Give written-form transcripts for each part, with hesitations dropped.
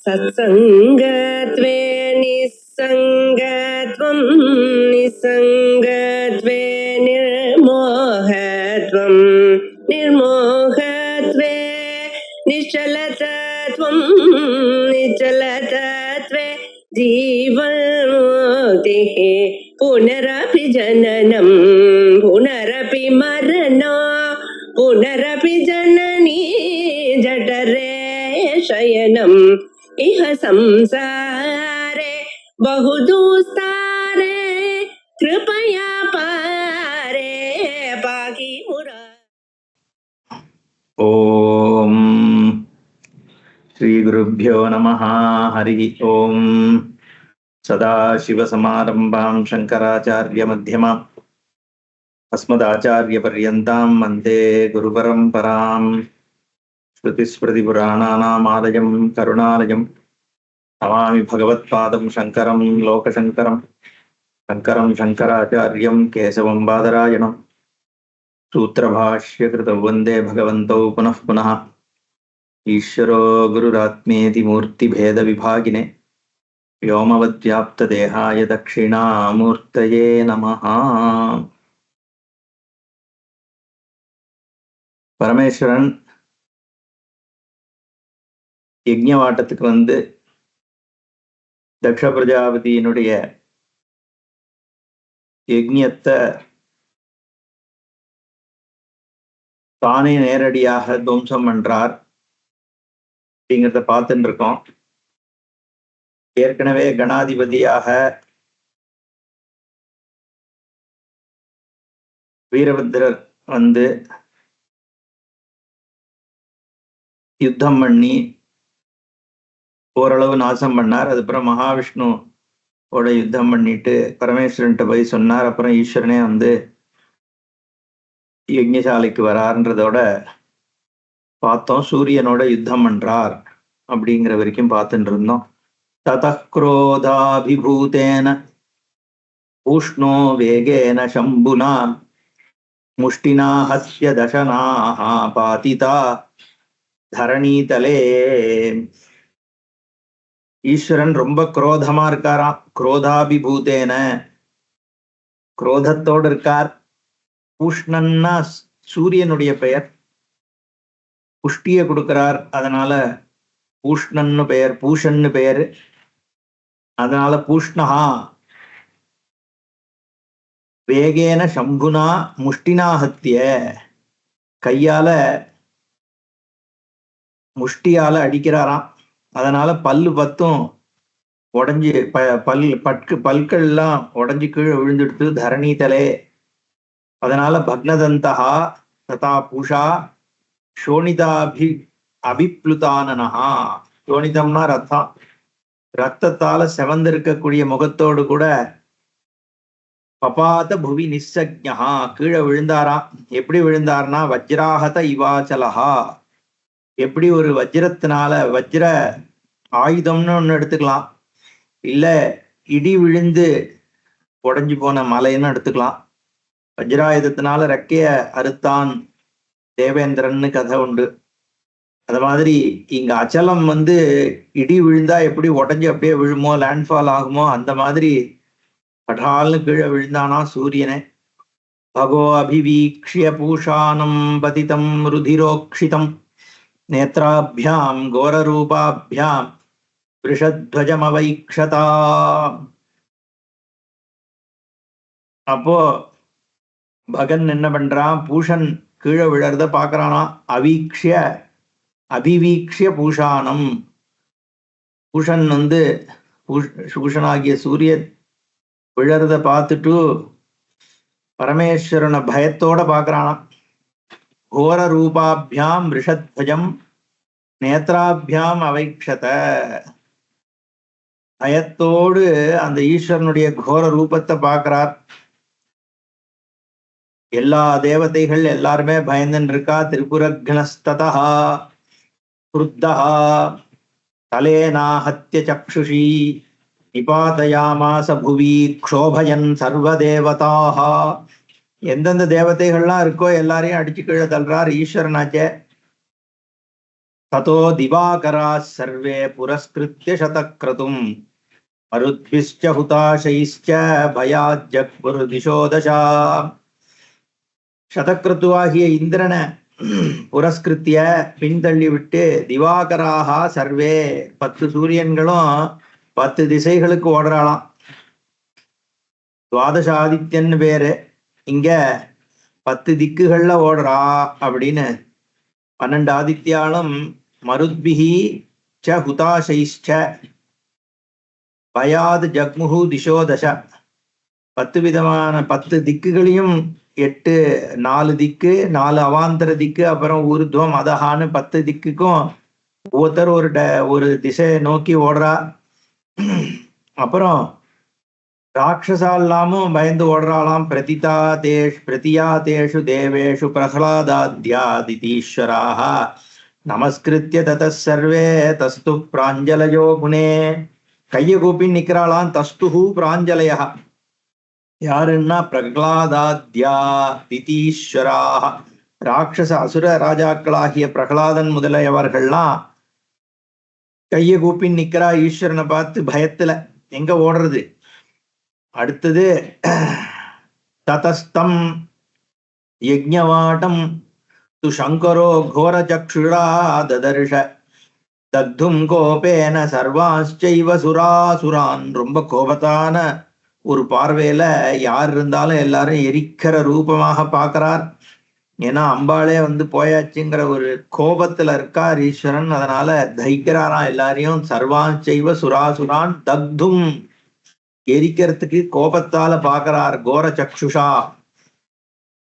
सत्संगत्वे निस्संगत्वं निस्संगत्वे निर्मोहत्वं निर्मोहत्वे निश्चलतत्वं निश्चलतत्वे जीवन्मुक्तिः पुनरपि जननं पुनरपि मरणं पुनरपि जननी जठरे शयनम् इह संसारे बहुदुस्तारे कृपया पारे पाहि मुरा। ओम श्री गुरुभ्यो नमः। हरि ओम। सदाशिवसमारम्भां शंकराचार्य मध्यमाम् अस्मदाचार्यपर्यन्तां वन्दे गुरुपरम्पराम्। श्रुतिस्मृतिपुराणानामालयं करुणालयं नमामि भगवत्पादं शङ्करं लोकशङ्करं शङ्करं शङ्कराचार्यं केशवं बादरायणं सूत्रभाष्यकृतौ वन्दे भगवन्तौ पुनः पुनः। ईश्वरो गुरुरात्मेति मूर्तिभेदविभागिने व्योमवद्व्याप्तदेहाय दक्षिणामूर्तये नमः। பரமேஸ்வரன் யஜ்ஞவாட்டத்துக்கு வந்து தக்ஷ பிரஜாபதியினுடைய யஜ்ஞத்தை தானே நேரடியாக துவம்சம் பண்றார் அப்படிங்கிறத பார்த்துட்டு இருக்கோம். ஏற்கனவே கணாதிபதியாக வீரபத்ரர் வந்து யுத்தம் பண்ணி ஓரளவு நாசம் பண்ணார். அதுக்கப்புறம் மகாவிஷ்ணுவோட யுத்தம் பண்ணிட்டு பரமேஸ்வரன்ட்ட போய் சொன்னார். அப்புறம் ஈஸ்வரனே வந்து யஜ்ஞசாலைக்கு வரார்ன்றதோட பார்த்தோம். சூரியனோட யுத்தம் பண்றார் அப்படிங்கிற வரைக்கும் பார்த்துட்டு இருந்தோம். ததக்ரோதாபிபூதேன உஷ்ணோ வேகேன சம்புனா முஷ்டினா ஹஸ்ய தசனாஹ பாதிதா தரணீதலே. ஈஸ்வரன் ரொம்ப குரோதமா இருக்காராம். குரோதாபிபூதேன குரோதத்தோடு இருக்கார். பூஷ்ணன்னா சூரியனுடைய பெயர். புஷ்டிய கொடுக்கிறார், அதனால பூஷ்ணன்னு பெயர், பூஷன்னு பெயர். அதனால பூஷ்ணஹா. வேகேன சம்புனா முஷ்டினாஹத்திய கையால முஷ்டியால அடிக்கிறாராம். அதனால பல்லு பத்தும் உடஞ்சி பல்கள் எல்லாம் உடஞ்சி கீழே விழுந்துடுத்து. தரணீதலே. அதனால பக்னதந்தகா ததா பூஷா சோனிதாபி அபிப்ளுதானனஹா. சோனிதம்னா ரத்தம். ரத்தத்தால செவந்திருக்கக்கூடிய முகத்தோடு கூட பபாத புவி நிஸ்ஸக்ஞஹா கீழே விழுந்தாராம். எப்படி விழுந்தார்னா வஜ்ராஹத இவாச்சலஹா. எப்படி ஒரு வஜ்ரத்தினால, வஜ்ர ஆயுதம்னு ஒண்ணு எடுத்துக்கலாம், இல்ல இடி விழுந்து உடஞ்சி போன மலைன்னு எடுத்துக்கலாம். வஜ்ராயுதத்தினால ரெக்கைய அறுத்தான் தேவேந்திரன்னு கதை உண்டு. அது மாதிரி இங்க அச்சலம் வந்து இடி விழுந்தா எப்படி உடஞ்சி அப்படியே விழுமோ, லேண்ட்ஃபால் ஆகுமோ, அந்த மாதிரி படால்னு கீழே விழுந்தானா சூரியனே. பகோ அபிவீக்ஷ்ய பூஷானம் பதிதம் ருதிரோக்ஷிதம் நேத்ராபியாம் கோரரூபாபியாம் விஷத்வஜமவைக்ஷதா. அப்போ பகன் என்ன பண்றான், பூஷன் கீழே விழறத பாக்குறானா. அபிவீக்ஷ்ய பூஷானம். பூஷன் வந்து பூஷனாகிய சூரியன் விழறத பார்த்துட்டு பரமேஸ்வரனை பயத்தோட பாக்குறானா. கோர ரூபாபியாம் ரிஷத்வஜம் நேத்ராபியாம் அவைக்ஷத. பயத்தோடு அந்த ஈஸ்வரனுடைய கோர ரூபத்தை பார்க்கிறார். எல்லா தேவதைகள் எல்லாருமே பயந்துன்னு இருக்கா. திரிபுரக்னஸ்ததா க்ருத்தஹா தலேனாஹத்ய சக்ஷுஷி நிபாதயாமாச புவி க்ஷோபயன் சர்வதேவதாக. எந்தெந்த தேவதைகள்லாம் இருக்கோ எல்லாரையும் அடிச்சு கீழே தள்ளுறார் ஈஸ்வரனாச்சே. ததோ திவாகராः சர்வே புரஸ்கிருத்ய சதக்ரதும் மருத்பிஷ்ச ஹுதாசைஷ்ச பயாத் ஜக்புர் திசோ தசா. சதக்ரதுவாகிய இந்திரனை புரஸ்கிருத்திய பின்தள்ளி விட்டு திவாகராக சர்வே 10 சூரியன்களும் 10 திசைகளுக்கு ஓடுறாளாம். துவாதச ஆதித்யன் பேரு, இங்க 10 திக்குகள்ல ஓடுறா அப்படின்னு 12 ஆதித்யாலும் மருத்பிஹி ச ஹுதாசைஷ்ச பயாத் ஜக்முஹு திசோ தச. 10 விதமான 10 திக்குகளையும் 4 திக்கு, 4 அவாந்தர திக்கு, அப்புறம் ஊர்துவம் அதஹான்னு 10 திக்குக்கும் ஒவ்வொருத்தர் ஒரு திசையை நோக்கி ஓடுறா. அப்புறம் ராட்சசாலாமும் பயந்து ஓடுறாளாம். பிரதியாதேஷு தேவேஷு பிரஹ்லாதாத்யாதிதீஸ்வராக நமஸ்கிருத்ய ததः சர்வே தஸ்து பிராஞ்சலயோ முனே. கையை கூப்பி நிக்கிறாளாம். தஸ்துஹு பிராஞ்சலயா யாருன்னா பிரகலாதாத்யா திதீஸ்வராக, ராட்சச அசுர ராஜாக்களாகிய பிரகலாதன் முதலியவர்கள்லாம் கையை கூப்பி நிக்கிறா ஈஸ்வரனை பார்த்து பயத்துல. எங்க ஓடுறது? அடுத்தது ததஸ்தம் யஜ்ஞவாட்டம் து சங்கரோ கோர சக்ஷுரா ததர்ஷ தக்தும் கோபேன சர்வாஞ்சைவ சுராசுரான். ரொம்ப கோபத்தான ஒரு பார்வையில யார் இருந்தாலும் எல்லாரும் எரிக்கிற ரூபமாக பார்க்கிறார். ஏன்னா அம்பாளே போயாச்சுங்கிற ஒரு கோபத்துல இருக்கார் ஈஸ்வரன். அதனால தைக்கிறாராம் எல்லாரையும். சர்வாஞ்சைவ சுராசுரான் தக்தும் எரிக்கிறதுக்கு கோபத்தால பாக்குறார். கோர சக்ஷுஷா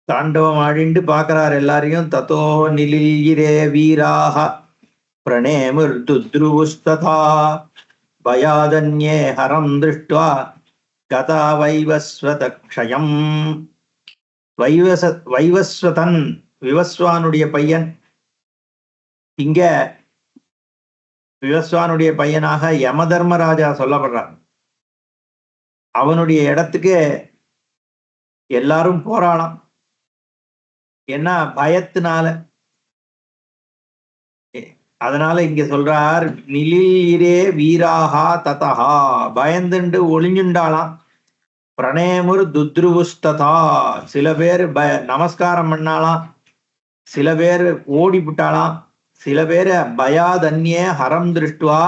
தாண்டவம் ஆடிண்டு பாக்குறார் எல்லாரையும். ததோ நிலியிரே வீராக பிரணேமுர்துத்ருவுஸ்ததா பயாதன்யே ஹரம் திருஷ்ட்வா கதா வைவஸ்வதக்ஷயம். வைவஸ்வதன் விவஸ்வானுடைய பையன். இங்க விவஸ்வானுடைய பையனாக யமதர்மராஜா சொல்லப்படுறார். அவனுடைய இடத்துக்கு எல்லாரும் போராடலாம். என்ன பயத்தினால. அதனால இங்க சொல்றார் நிலிரே வீராகா ததஹா, பயந்துண்டு ஒளிஞ்சுண்டாளாம். பிரணேமுர் துத்ருவுஸ்ததா, சில பேர் நமஸ்காரம் பண்ணாலாம், சில பேர் ஓடி விட்டாளாம், சில பேர் பயாதன்யே ஹரம் திருஷ்டுவா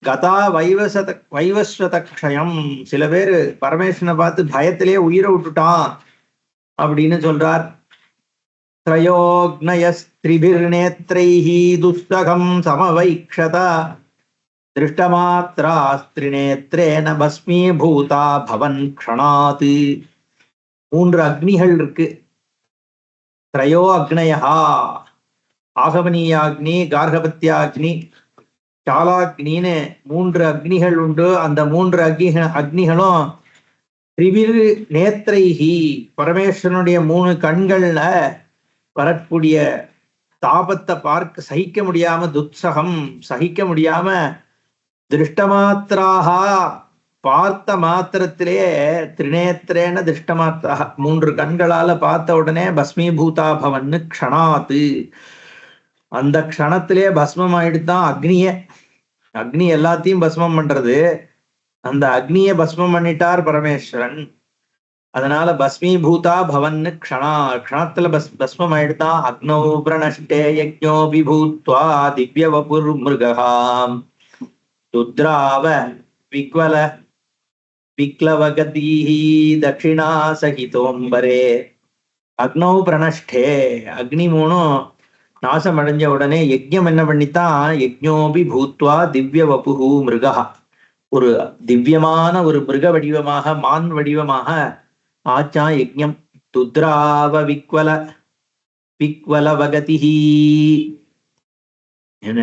கதா வைவஸ்வதக்ஷயம், சில பேர் பரமேஸ்வரனை பார்த்து பயத்திலே உயிரை விட்டுட்டான் அப்படின்னு சொல்றார். த்ரயோக்னயஸ்திரிபிர்நேத்ரைஹி துஸ்தகம் சமவைக்ஷத திருஷ்டமாத்ராஸ்திரிநேத்ரேன பஸ்மீபூதா பவன் க்ஷணாத். 3 அக்னிகள் இருக்கு. த்ரயோ அக்னயா, ஆகமனீயாக்னி, கார்கபத்யாக்னி, சாலாக்னின்னு 3 அக்னிகள் உண்டு. அந்த 3 அக்னிகளும் திரிபிர் நேத்ரைஹி, பரமேஸ்வரனுடைய 3 கண்கள்ல வரக்கூடிய தாபத்தை பார்க்க சகிக்க முடியாம, துத்சகம் சகிக்க முடியாம, திருஷ்டமாத்திராக பார்த்த மாத்திரத்திலே, திரிநேத்திரேன திருஷ்டமாத்திராக 3 கண்களால பார்த்த உடனே பஸ்மீபூதா பவன்னு க்ஷணாத்து, அந்த க்ஷணத்திலே பஸ்மம் ஆயிடுதான் அக்னிய. அக்னி எல்லாத்தையும் பஸ்மம் பண்றது. அந்த அக்னிய பஸ்மம் பண்ணிட்டார் பரமேஸ்வரன். அதனால பஸ்மீபூதா பவன்னு க்ஷணத்துல பஸ்மம் ஆயிடுதான். அக்னோ பிரணஷ்டே யஜ்ஞோ விபூத்வா திவ்ய வபுர் மிருகாம் ருத்ராவ விக்வல விக்லவகதீஹி தட்சிணா சகிதோம்பரே. அக்னோ பிரணஷ்டே, அக்னி 3 நாசம் அடைஞ்ச உடனே யஜ்ஞம் என்ன பண்ணித்தான், யஜ்ஞோபி பூத்வா திவ்ய வபுஹு மிருகா, ஒரு திவ்யமான ஒரு மிருக வடிவமாக, மான் வடிவமாக ஆச்சா யஜ்ஞம். துத்ராவ விக்வல வகதிஹி, என்ன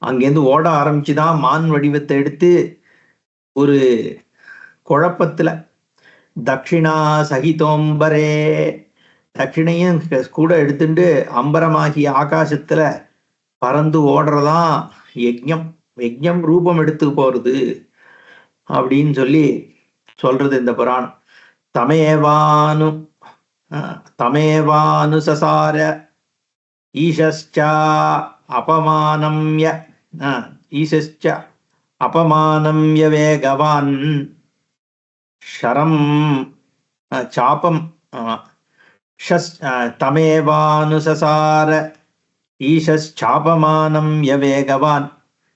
அங்கேருந்து ஓட ஆரம்பிச்சுதான் மான் வடிவத்தை எடுத்து ஒரு குழப்பத்துல. தட்சிணா சகிதோம்பரே, தட்சிணையும் கூட எடுத்துட்டு அம்பரமாகிய ஆகாசத்துல பறந்து ஓடுறதான் யஜ்ஞம். யஜ்ஞம் ரூபம் எடுத்து போறது அப்படின்னு சொல்றது இந்த புராணம். தமேவானு சசார ஈஷா அபமானம்ய ஈசஸ்ச அபமானம்ய வேகவான் ஷரம் சாபம் தமேவானுசசார ஈஷாபமானம் யவேகவான்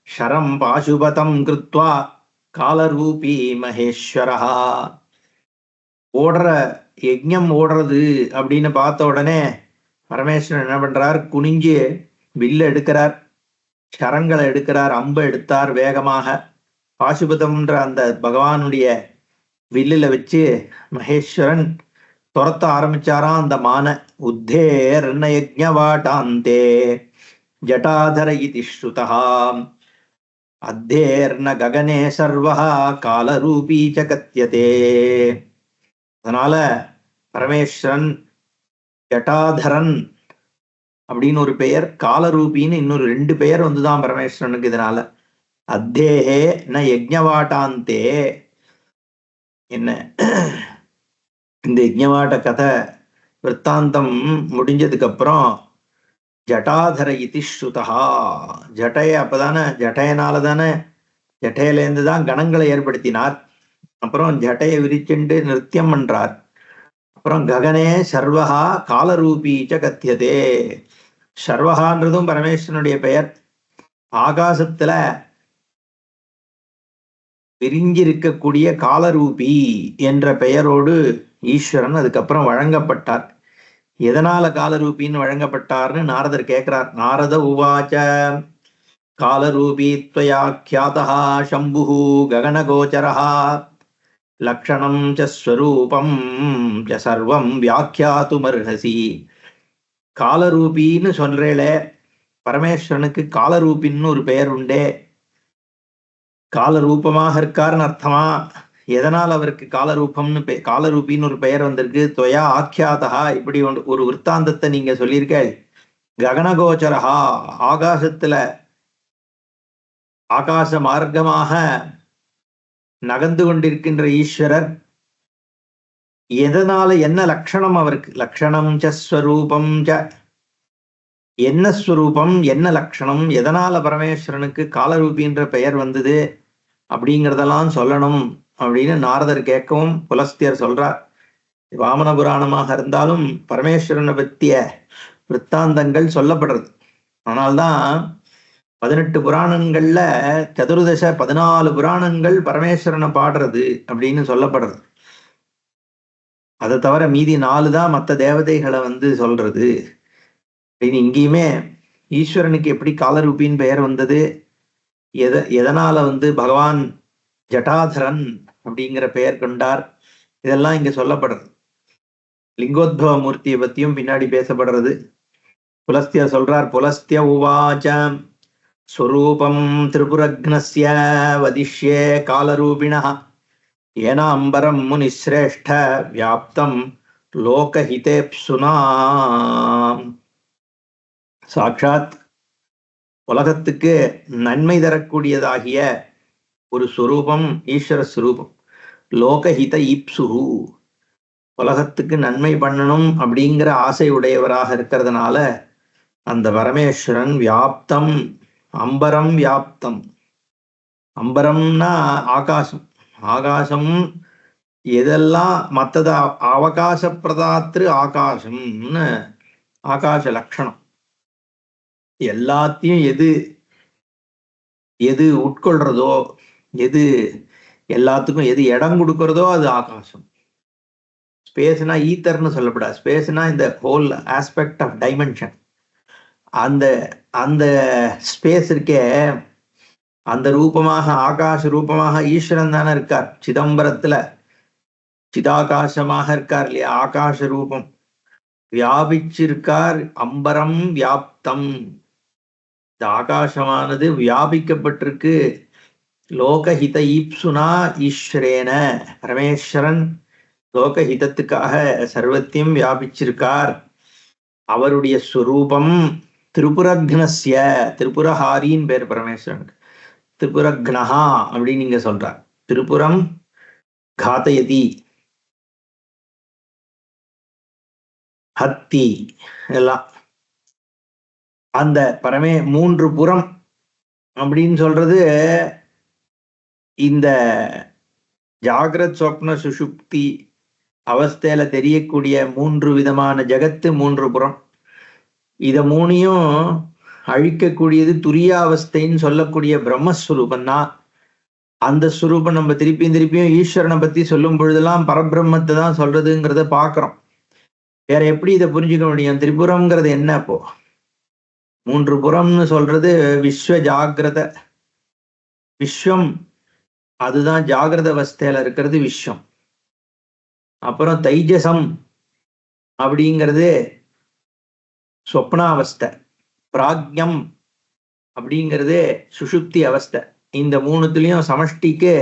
ஷரம் பாசுபதம் கிருத்வா காலரூபி மகேஸ்வரஹ. ஓடுற யஜ்ஞம் ஓடுறது அப்படின்னு பார்த்த உடனே பரமேஸ்வரன் என்ன பண்றார், குனிஞ்சு வில்ல எடுக்கிறார், சரங்களை எடுக்கிறார், அம்பை எடுத்தார் வேகமாக. பாசுபதம்ன்ற அந்த பகவானுடைய வில்லுல வச்சு மகேஸ்வரன் துரத்த ஆரம்பிச்சாராம் அந்த மான. உத்தேர்ன யஜ்ஞவாடாந்தே ஜட்டாதர இதி ஸ்ருதா அத்தேர்ன ககனே சர்வஹ காலரூபீ ச கத்யதே. அதனால பரமேஸ்வரன் ஜட்டாதரன் அப்படின்னு ஒரு பெயர், காலரூபின்னு இன்னொரு 2 பெயர் வந்துதான் பரமேஸ்வரனுக்கு. இதனால அத்தேஹே ந யஜ்ஞவாட்டாந்தே, என்ன இந்த யஜ்ஞவாட்ட கதை விற்த்தாந்தம் முடிஞ்சதுக்கு அப்புறம் ஜட்டாதர இதி ஸ்ருதா, ஜட்டைய அப்பதானே ஜட்டையனால தானே ஜட்டையிலேருந்து தான் கணங்களை ஏற்படுத்தினார். அப்புறம் ஜட்டையை விரிச்சுண்டு நிருத்தியம் பண்றார். அப்புறம் ககனே சர்வஹா காலரூபீச்ச கத்தியதே. சர்வஹான்றதும் பரமேஸ்வரனுடைய பெயர். ஆகாசத்துல விரிஞ்சிருக்கக்கூடிய காலரூபி என்ற பெயரோடு ஈஸ்வரன் அதுக்கப்புறம் வழங்கப்பட்டார். எதனால காலரூபின்னு வழங்கப்பட்டார்னு நாரதர் கேட்கிறார். நாரத உவாச்ச காலரூபி த்வயாக்யாதா சம்புஹு ககனகோச்சரஹ லக்ஷணம் ச ஸ்வரூபம் ச சர்வம் வியாக்கியாதுமர்ஹசி. காலரூபின்னு சொல்றேளே, பரமேஸ்வரனுக்கு காலரூபின்னு ஒரு பெயர் உண்டே. காலரூபமாக இருக்காருன்னு அர்த்தமா? எதனால் அவருக்கு காலரூபம்னு காலரூபின்னு ஒரு பெயர் வந்திருக்கு? துவயா ஆக்கியாதா, இப்படி ஒரு விற்த்தாந்தத்தை நீங்க சொல்லியிருக்க. ககனகோச்சரஹா, ஆகாசத்துல ஆகாச மார்க்கமாக நகர்ந்து கொண்டிருக்கின்ற ஈஸ்வரர். எதனால, என்ன லட்சணம் அவருக்கு? லட்சணம் ச ஸ்வரூபம் ச, என்ன ஸ்வரூபம் என்ன லட்சணம், எதனால பரமேஸ்வரனுக்கு காலரூபின்ற பெயர் வந்தது அப்படிங்கிறதெல்லாம் சொல்லணும் அப்படின்னு நாரதர் கேட்கவும் புலஸ்தியர் சொல்றார். வாமன புராணமாக இருந்தாலும் பரமேஸ்வரனை பற்றிய விற்த்தாந்தங்கள் சொல்லப்படுறது. அதனால்தான் 18 புராணங்கள்ல சதுர்தச 14 புராணங்கள் பரமேஸ்வரனை பாடுறது அப்படின்னு சொல்லப்படுறது. அதை தவிர மீதி 4 தான் மற்ற தேவதைகளை சொல்றது அப்படின்னு. இங்கேயுமே ஈஸ்வரனுக்கு எப்படி காலரூபின்னு பெயர் வந்தது, எதனால பகவான் ஜட்டாதரன் அப்படிங்கிற பெயர் கொண்டார், இதெல்லாம் இங்க சொல்லப்படுறது. லிங்கோத்பவ மூர்த்தியை பத்தியும் பின்னாடி பேசப்படுறது. புலஸ்திய சொல்றார். புலஸ்திய உவாச்ச ஸ்வரூபம் திரிபுரக்னஸ்ய வதிஷ்யே காலரூபிணः ஏன அம்பரம் முனிஸ்ரேஷ்ட வியாப்தம் லோகஹிதேப்சுனா. சாட்சாத் உலகத்துக்கு நன்மை தரக்கூடியதாகிய ஒரு ஸ்வரூபம் ஈஸ்வர ஸ்வரூபம். லோகஹித ஈப்சுஹு, உலகத்துக்கு நன்மை பண்ணணும் அப்படிங்கிற ஆசை உடையவராக இருக்கிறதுனால அந்த பரமேஸ்வரன் வியாப்தம், அம்பரம் வியாப்தம். அம்பரம்னா ஆகாசம். ஆகாசம் எதெல்லாம் மற்றது அவகாச பிரதாத்திரு ஆகாசம்னு ஆகாச லட்சணம். எல்லாத்தையும் எது உட்கொள்றதோ, எது எல்லாத்துக்கும் எது இடம் கொடுக்கறதோ அது ஆகாசம். ஸ்பேஸ்னா ஈத்தர்னு சொல்லப்படாது. ஸ்பேஸ்னா இந்த ஹோல் ஆஸ்பெக்ட் ஆஃப் டைமென்ஷன். அந்த ஸ்பேஸ் இருக்கே, அந்த ரூபமாக ஆகாச ரூபமாக ஈஸ்வரன் தானே இருக்கார். சிதம்பரத்துல சிதாகாசமாக இருக்கார் இல்லையா, ஆகாச ரூபம் வியாபிச்சிருக்கார். அம்பரம் வியாப்தம், இந்த ஆகாசமானது வியாபிக்கப்பட்டிருக்கு. லோகஹித ஈப்சுனா ஈஸ்வரேன, பரமேஸ்வரன் லோகஹிதத்துக்காக சர்வத்தையும் வியாபிச்சிருக்கார். அவருடைய ஸ்வரூபம் திரிபுரக்னஸ்ய, திரிபுரஹாரின்னு பேர் பரமேஸ்வரனுக்கு. திரிபுரக்னஹா அப்படின்னு நீங்க சொல்றார். திரிபுரம் காத்தயதி, ஹத்தி எல்லாம். அந்த மூன்று புறம் அப்படின்னு சொல்றது இந்த ஜாகிரத் சொப்ன சுஷுப்தி அவஸ்தையில தெரியக்கூடிய மூன்று விதமான ஜகத்து மூன்று புறம். இத மூணையும் அழிக்கக்கூடியது துரியாவஸ்தைன்னு சொல்லக்கூடிய பிரம்மஸ்வரூபம் தான். அந்த ஸ்வரூபம் நம்ம திருப்பியும் ஈஸ்வரனை பத்தி சொல்லும் பொழுதெல்லாம் பரபிரம்மத்தை தான் சொல்றதுங்கிறத பாக்குறோம். வேற எப்படி இதை புரிஞ்சுக்க முடியும்? திரிபுரம்ங்கிறது என்ன? அப்போ மூன்று புறம்னு சொல்றது விஸ்வ ஜாகிரத விஸ்வம், அதுதான் ஜாகிரத அவஸ்தையில இருக்கிறது விஸ்வம். அப்புறம் தைஜசம் அப்படிங்கிறது சொப்னாவஸ்தை. பிராக்ஞம் அப்படிங்கிறது சுஷுப்தி அவஸ்தை. இந்த மூணுத்துலயும் சமஷ்டிக்கு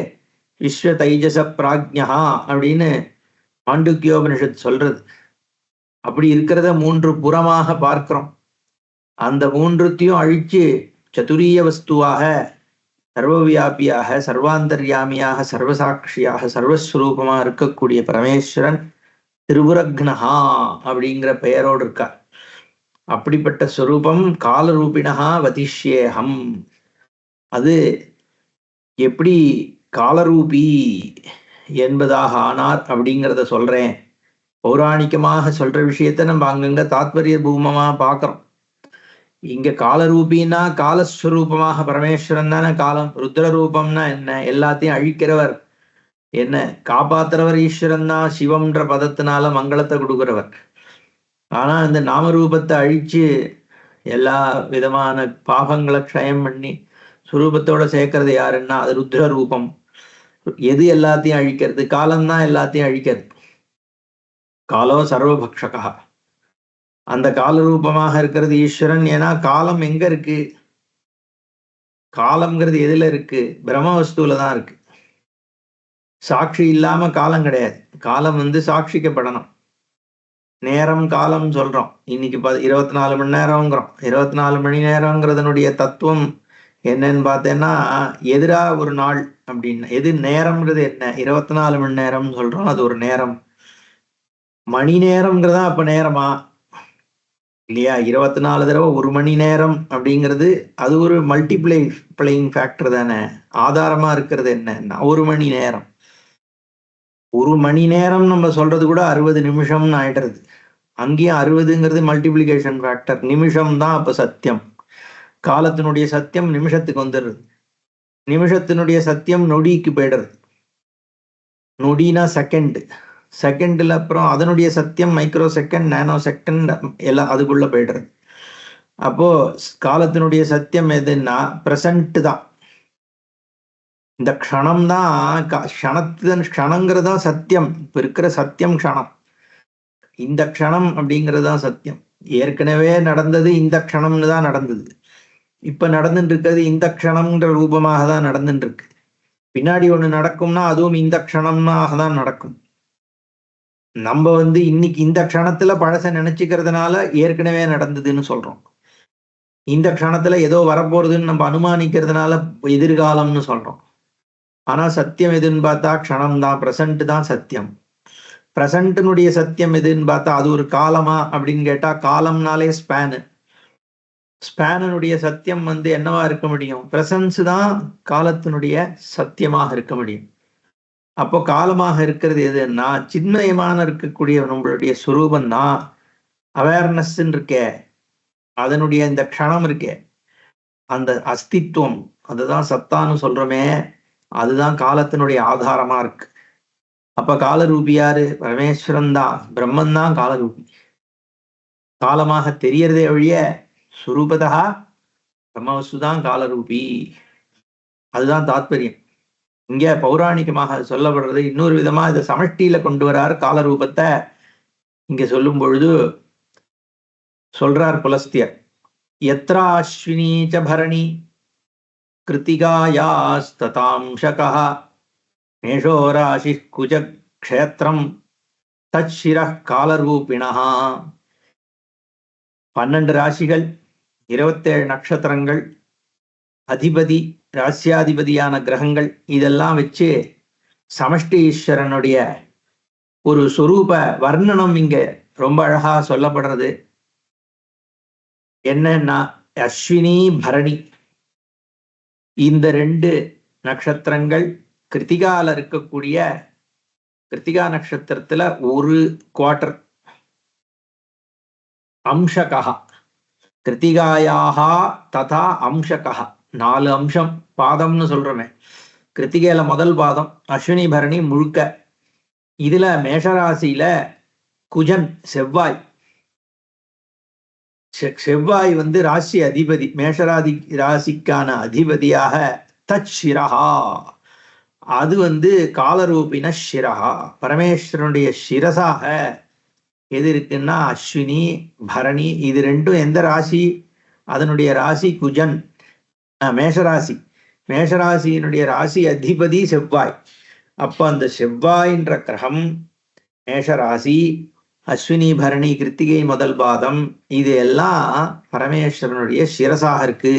விஸ்வ தைஜச பிராக்ஞா அப்படின்னு மாண்டூக்கியோபனிஷத் சொல்றது. அப்படி இருக்கிறத மூன்று புறமாக பார்க்கிறோம். அந்த மூன்றுத்தையும் அழிச்சு சதுரிய வஸ்துவாக, சர்வவியாபியாக, சர்வாந்தர்யாமியாக, சர்வசாட்சியாக, சர்வஸ்வரூபமா இருக்கக்கூடிய பரமேஸ்வரன் திரிபுரக்னஹா அப்படிங்கிற பெயரோடு இருக்கார். அப்படிப்பட்ட ஸ்வரூபம் காலரூபிணா வதிஷ்யேகம். அது எப்படி காலரூபி என்பதாக ஆனார் அப்படிங்கிறத சொல்றேன். பௌராணிகமாக சொல்ற விஷயத்த நம்ம அங்கங்க தாத்பரிய பூமமா பார்க்கிறோம். இங்க காலரூபின்னா காலஸ்வரூபமாக பரமேஸ்வரன் தானே காலம். ருத்ர ரூபம்னா என்ன? எல்லாத்தையும் அழிக்கிறவர், என்ன காப்பாத்துறவர் ஈஸ்வரன் தான். சிவம்ன்ற பதத்தினால மங்களத்தை கொடுக்கிறவர். ஆனா இந்த நாமரூபத்தை அழிச்சு எல்லா விதமான பாவங்களை க்ஷயம் பண்ணி சுரூபத்தோட சேர்க்கறது யாருன்னா அது ருத்ர ரூபம். எது எல்லாத்தையும் அழிக்கிறது? காலம்தான் எல்லாத்தையும் அழிக்கிறது. காலோ சர்வபக்ஷகா. அந்த கால ரூபமாக இருக்கிறது ஈஸ்வரன். ஏன்னா காலம் எங்க இருக்கு? காலம்ங்கிறது எதுல இருக்கு? பிரம்ம வஸ்துல தான் இருக்கு. சாட்சி இல்லாம காலம் கிடையாது. காலம் சாட்சிக்கப்படணும். நேரம் காலம் சொல்றோம். இன்னைக்கு 24 மணி நேரம்ங்கிறோம். 24 மணி நேரங்கிறதனுடைய தத்துவம் என்னன்னு பார்த்தேன்னா, எதிரா ஒரு நாள் அப்படின்னு எது நேரம்ங்கிறது என்ன? 24 மணி நேரம் சொல்றோம், அது ஒரு நேரம். மணி நேரம்ங்கிறதா அப்ப நேரமா இல்லையா? 24 தடவை ஒரு மணி நேரம் அப்படிங்கிறது அது ஒரு மல்டிப்ளைங் ஃபேக்டர் தானே. ஆதாரமா இருக்கிறது என்ன? ஒரு மணி நேரம். ஒரு மணி நேரம் நம்ம சொல்றது கூட 60 நிமிஷம்னு ஆயிடுறது. அங்கேயும் 60ங்கிறது மல்டிப்ளிகேஷன் ஃபேக்டர். நிமிஷம் தான் அப்ப சத்தியம். காலத்தினுடைய சத்தியம் நிமிஷத்துக்கு வந்துடுறது. நிமிஷத்தினுடைய சத்தியம் நொடிக்கு போயிடுறது. நொடினா செகண்ட். செகண்ட்ல அப்புறம் அதனுடைய சத்தியம் மைக்ரோ செகண்ட், நானோ செகண்ட் எல்லாம் அதுக்குள்ள போயிடுறது. அப்போ காலத்தினுடைய சத்தியம் எதுன்னா பிரசன்ட் தான். இந்த க்ஷணம் தான் க்ஷணங்கிறது தான் சத்தியம். இப்ப இருக்கிற சத்தியம் க்ஷணம். இந்த க்ஷணம் அப்படிங்கிறது தான் சத்தியம். ஏற்கனவே நடந்தது இந்த க்ஷணம்னு தான் நடந்தது. இப்ப நடந்துட்டு இருக்கிறது இந்த க்ஷணம்ன்ற ரூபமாக தான் நடந்துட்டு இருக்கு. பின்னாடி ஒண்ணு நடக்கும்னா அதுவும் இந்த க்ஷணமாக தான் நடக்கும். நம்ம இன்னைக்கு இந்த க்ஷணத்துல பழச நினைச்சுக்கிறதுனால ஏற்கனவே நடந்ததுன்னு சொல்றோம். இந்த க்ஷணத்துல ஏதோ வரப்போறதுன்னு நம்ம அனுமானிக்கிறதுனால எதிர்காலம்னு சொல்றோம். ஆனா சத்தியம் எதுன்னு பார்த்தா க்ஷணம் தான், பிரசன்ட் தான் சத்தியம். பிரசன்ட்னுடைய சத்தியம் எதுன்னு பார்த்தா அது ஒரு காலமா அப்படின்னு கேட்டா காலம்னாலே ஸ்பேனு. ஸ்பேனுடைய சத்தியம் என்னவா இருக்க முடியும்? பிரசன்ஸ் தான் காலத்தினுடைய சத்தியமாக இருக்க முடியும். அப்போ காலமாக இருக்கிறது எதுன்னா சின்மயமான இருக்கக்கூடிய நம்மளுடைய சுரூபம் தான். அவேர்னஸ் இருக்கே, அதனுடைய இந்த க்ஷணம் இருக்கே, அந்த அஸ்தித்வம், அதுதான் சத்தான்னு சொல்றோமே, அதுதான் காலத்தினுடைய ஆதாரமா இருக்கு. அப்ப காலரூபி யாரு? பரமேஸ்வரன் தான், பிரம்மன் தான் காலரூபி. காலமாக தெரியறதே ஒழிய சுரூபதா பிரம்மவஸ்துதான் காலரூபி. அதுதான் தாத்பரியம். இங்க பௌராணிகமாக சொல்லப்படுறது இன்னொரு விதமா இதை சமஷ்டியில கொண்டு வரார். காலரூபத்தை இங்க சொல்லும் பொழுது சொல்றார் புலஸ்தியர். யத்ரா அஸ்வினி ச பரணி கிருத்திகாயாஸ்ததாம்சகா மேஷோ ராசி குஜ க்ஷேத்திரம் தச்சிர காலரூபிணா. 12 ராசிகள், 27 நட்சத்திரங்கள், அதிபதி, ராசியாதிபதியான கிரகங்கள், இதெல்லாம் வச்சு சமஷ்டி ஈஸ்வரனுடைய ஒரு சொரூப வர்ணனம் இங்க ரொம்ப அழகா சொல்லப்படுறது. என்னன்னா அஸ்வினி பரணி இந்த 2 நட்சத்திரங்கள் கிருத்திகால இருக்கக்கூடிய கிருத்திகா நட்சத்திரத்துல ஒரு குவார்டர் அம்சகா கிருத்திகாயாக ததா அம்சகா 4 அம்சம் பாதம்னு சொல்றோமே. கிருத்திகையில முதல் பாதம் அஸ்வினி பரணி முழுக்க. இதுல மேஷராசியில குஜன் செவ்வாய். செவ்வாய் ராசி அதிபதி, ராசிக்கான அதிபதியாக தச்சிரஹா, அது காலரூபின ஷிரஹா, பரமேஸ்வரனுடைய சிரசாக எது இருக்குன்னா அஸ்வினி பரணி. இது ரெண்டும் எந்த ராசி? அதனுடைய ராசி குஜன், மேஷராசி. மேஷராசியினுடைய ராசி அதிபதி செவ்வாய். அப்ப அந்த செவ்வாயின்ற கிரகம் மேஷராசி, அஸ்வினி பரணி கிருத்திகை முதல் பாதம், இது எல்லாம் பரமேஸ்வரனுடைய சிரசாக இருக்கு.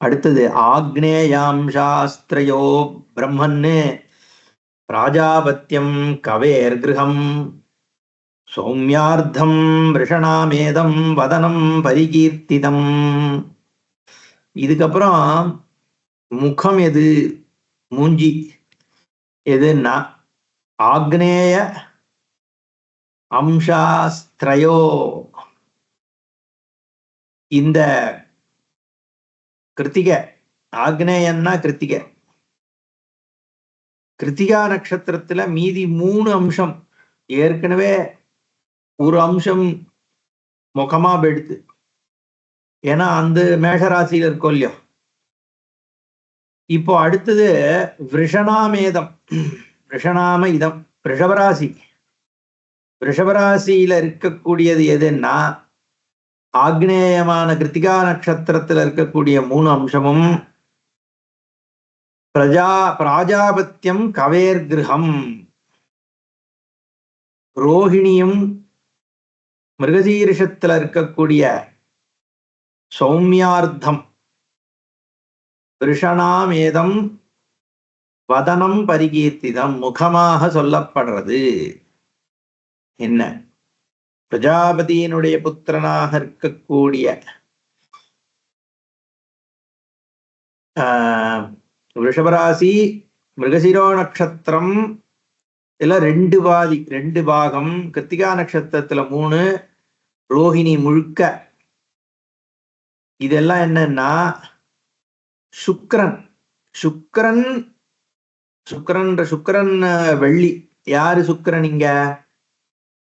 அடுத்தது ஆக்னேயாம் சாஸ்திரயோ பிரம்மன்னு பிராஜாபத்தியம் கவேர் கிரகம் சௌமியார்த்தம் ரிஷணாமேதம் வதனம் பரிகீர்த்திதம். இதுக்கப்புறம் முகம் எது? மூஞ்சி எதுன்னா ஆக்னேய அம்சாஸ்திரயோ. இந்த கிருத்திகை, ஆக்னேயன்னா கிருத்திகை. கிருத்திகா நட்சத்திரத்துல மீதி 3 அம்சம் ஏற்கனவே ஒரு அம்சம் முகமா போயிடுது. ஏன்னா அந்த மேஷராசியில இருக்கோம் இல்லையோ. இப்போ அடுத்தது விருஷணாமேதம், ரிஷணாம இதம், ரிஷபராசி. ரிஷபராசியில இருக்கக்கூடியது எதுன்னா ஆக்னேயமான கிருத்திகா நட்சத்திரத்துல இருக்கக்கூடிய 3 அம்சமும் பிராஜாபத்தியம் கவேர் கிரகம், ரோஹிணியும் மிருகசீரிஷத்துல இருக்கக்கூடிய சௌமியார்த்தம், ரிஷணாமேதம், வதனம் பரிகீர்த்திதம், முகமாக சொல்லப்படுறது என்ன? பிரஜாபதியினுடைய புத்திரனாக இருக்கக்கூடிய ரிஷபராசி, மிருகசிரோ நட்சத்திரம் இதுல 2 பாகம், கிருத்திகா நட்சத்திரத்துல 3, ரோஹிணி முழுக்க. இதெல்லாம் என்னன்னா சுக்கிரன். சுக்கிரன் வெள்ளி. யாரு சுக்கிரன் இங்க?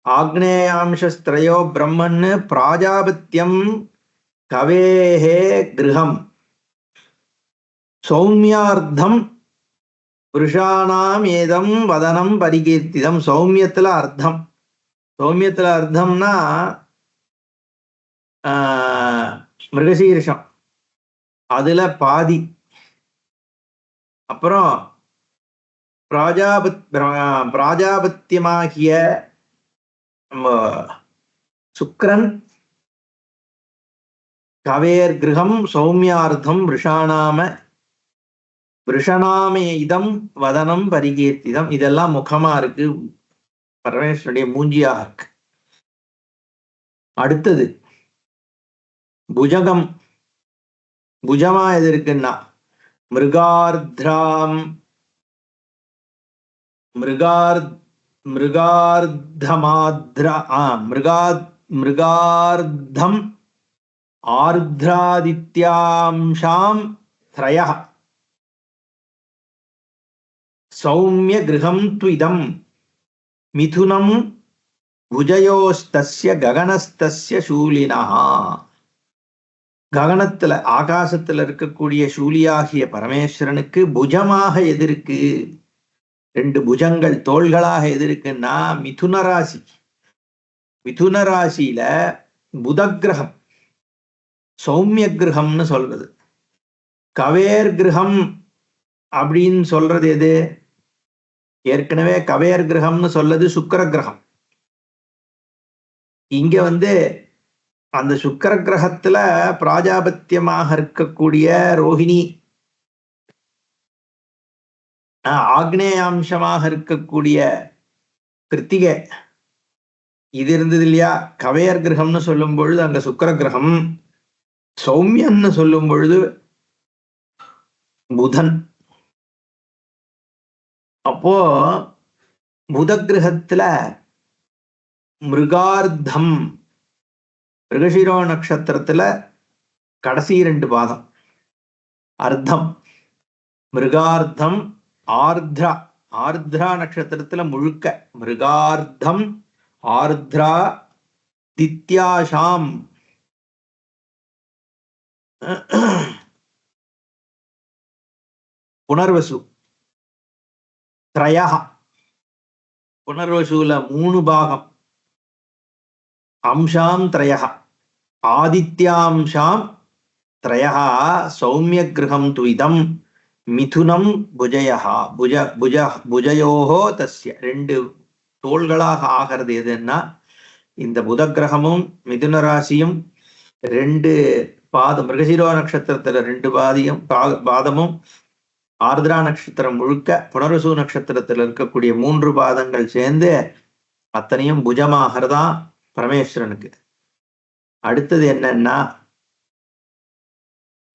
ஆக்னேயாம்சஸ்திரயோ பிரம்மன்னு பிராஜாபத்தியம் கவேஹே கிரகம் சௌமியார்த்தம் புருஷானாம் ஏதம் வதனம் பரிகீர்த்திதம். சௌமியத்துல அர்த்தம்னா மிருகசீரிஷம், அதுல பாதி. அப்புறம் பிராஜாபத்தியமாகிய சுக்கிரன் கவேர் கிரகம் சௌமியார்த்தம் ரிஷணாமே இதம் வதனம் பரிகீர்த்திதம். இதெல்லாம் முகமா இருக்கு, பரமேஸ்வருடைய மூஞ்சியாக இருக்கு. அடுத்தது புஜகம். புஜமா எது இருக்குன்னா மிருகார்த்தம் ஆர்திராதித்யாம்சாம் த்ரயः சௌமிய கிரகம் த்விதம் மிதுனம் புஜயோஸ்தஸ்ய ககனஸ்தஸ்ய சூலினஹ. ககனத்துல ஆகாசத்துல இருக்கக்கூடிய சூலியாகிய பரமேஸ்வரனுக்கு புஜமாக எது இருக்கு? 2 புஜங்கள், தோள்களாக எது இருக்குன்னா மிதுன ராசி. மிதுன ராசியில புத கிரகம் சௌமிய கிரகம்னு சொல்றது. கவேர் கிரகம் அப்படின்னு சொல்றது எது? ஏற்கனவே கவேர் கிரகம்னு சொல்லது சுக்கிர கிரகம். இங்க அந்த சுக்கிர கிரகத்துல பிராஜாபத்தியமாக இருக்கக்கூடிய ரோஹிணி, ஆக்னேயாம்சமாக இருக்கக்கூடிய கிருத்திகை, இது இருந்தது இல்லையா? கவேர் கிரகம்னு சொல்லும் பொழுது அங்க சுக்கிர கிரகம். சௌமியன்னு சொல்லும் பொழுது புதன். அப்போ புத கிரகத்துல மிருகார்த்தம், மிருகசீரோ நட்சத்திரத்துல கடைசி 2 பாதம் அர்த்தம், மிருகார்த்தம், ஆர்திரா, ஆர்திரா நட்சத்திரத்துல முழுக்க மிருகார்த்தம், ஆர்திரா, தித்யாஷாம், புனர்வசு, திரயா, புனர்வசூல 3 பாகம், அம்சாம் திரயா, ஆதித்யாம்சாம் திரயா, சௌமிய கிரகம் துவிதம், மிதுனம் புஜயா, புஜயோஹோ தஸ்ய, 2 தோள்களாக ஆகிறது எதுன்னா இந்த புத கிரகமும் மிதுன ராசியும் 2 பாதம், மிருகசீரோ நட்சத்திரத்துல 2 பாதமும், ஆர்திரா நட்சத்திரம் முழுக்க புனர்வசு நட்சத்திரத்தில் இருக்கக்கூடிய 3 பாதங்கள் சேர்ந்து அத்தனையும் புஜமாகிறதா பரமேஸ்வரனுக்கு. அடுத்தது என்னன்னா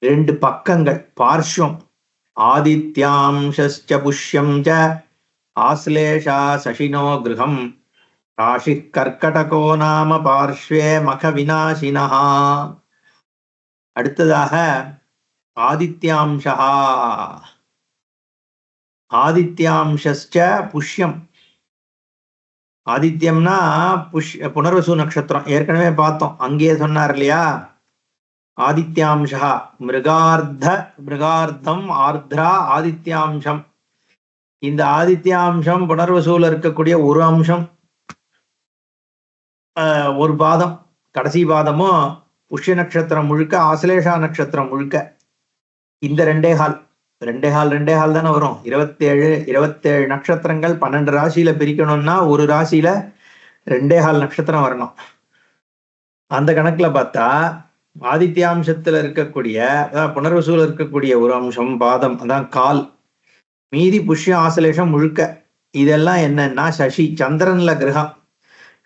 2 பக்கங்கள் பார்ஷ்வம், ஆதித்யாம்சஸ்ச புஷ்யம் ச ஆஸ்லேஷா சசினோ கிரகம் ராசி கர்க்கடகோ நாம பார்ஷ்வே மக விநாசினா. அடுத்ததாக ஆதித்யாம்சா, ஆதித்யாம்சஸ்ச புஷ்யம், ஆதித்யம்னா புனர்வசு நட்சத்திரம் ஏற்கனவே பார்த்தோம், அங்கே சொன்னார் இல்லையா. ஆதித்யாம்சா மிருகார்த்தம், ஆர்திரா, ஆதித்யாம்சம். இந்த ஆதித்யாம்சம் புனர்வசூல இருக்கக்கூடிய ஒரு அம்சம், ஒரு பாதம், கடைசி பாதமும் புஷ்ய நட்சத்திரம் முழுக்க, ஆசிலேஷா நட்சத்திரம் முழுக்க. இந்த 2.5 தானே வரும். 27 நட்சத்திரங்கள் 12 ராசியில பிரிக்கணும்னா ஒரு ராசியில 2.5 நட்சத்திரம் வரணும். அந்த கணக்குல பார்த்தா ஆதித்யாம்சத்துல இருக்கக்கூடிய, புனர்வசூல இருக்கக்கூடிய ஒரு அம்சம் பாதம், அதான் கால், மீதி புஷ்ய ஆசலேஷம் முழுக்க. இதெல்லாம் என்னன்னா சசி, சந்திரன்ல கிரகம்,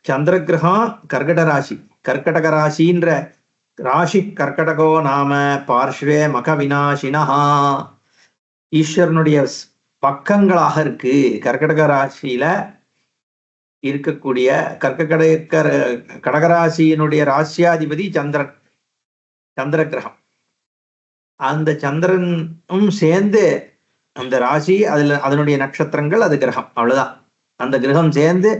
சந்திர கிரகம் கர்க்கட ராசி, கர்க்கடக ராசின்ற ராசி கர்க்கடகோ நாம பார்ஷ்வே மக விநாசினா, ஈஸ்வரனுடைய பக்கங்களாக இருக்கு. கர்க்கடக ராசியில இருக்கக்கூடிய கடகராசியினுடைய ராசியாதிபதி சந்திரன், சந்திர கிரகம். அந்த சந்திரனும் சேர்ந்து அந்த ராசி, அதனுடைய நட்சத்திரங்கள், அது கிரகம், அவ்வளவுதான். அந்த கிரகம் சேர்ந்து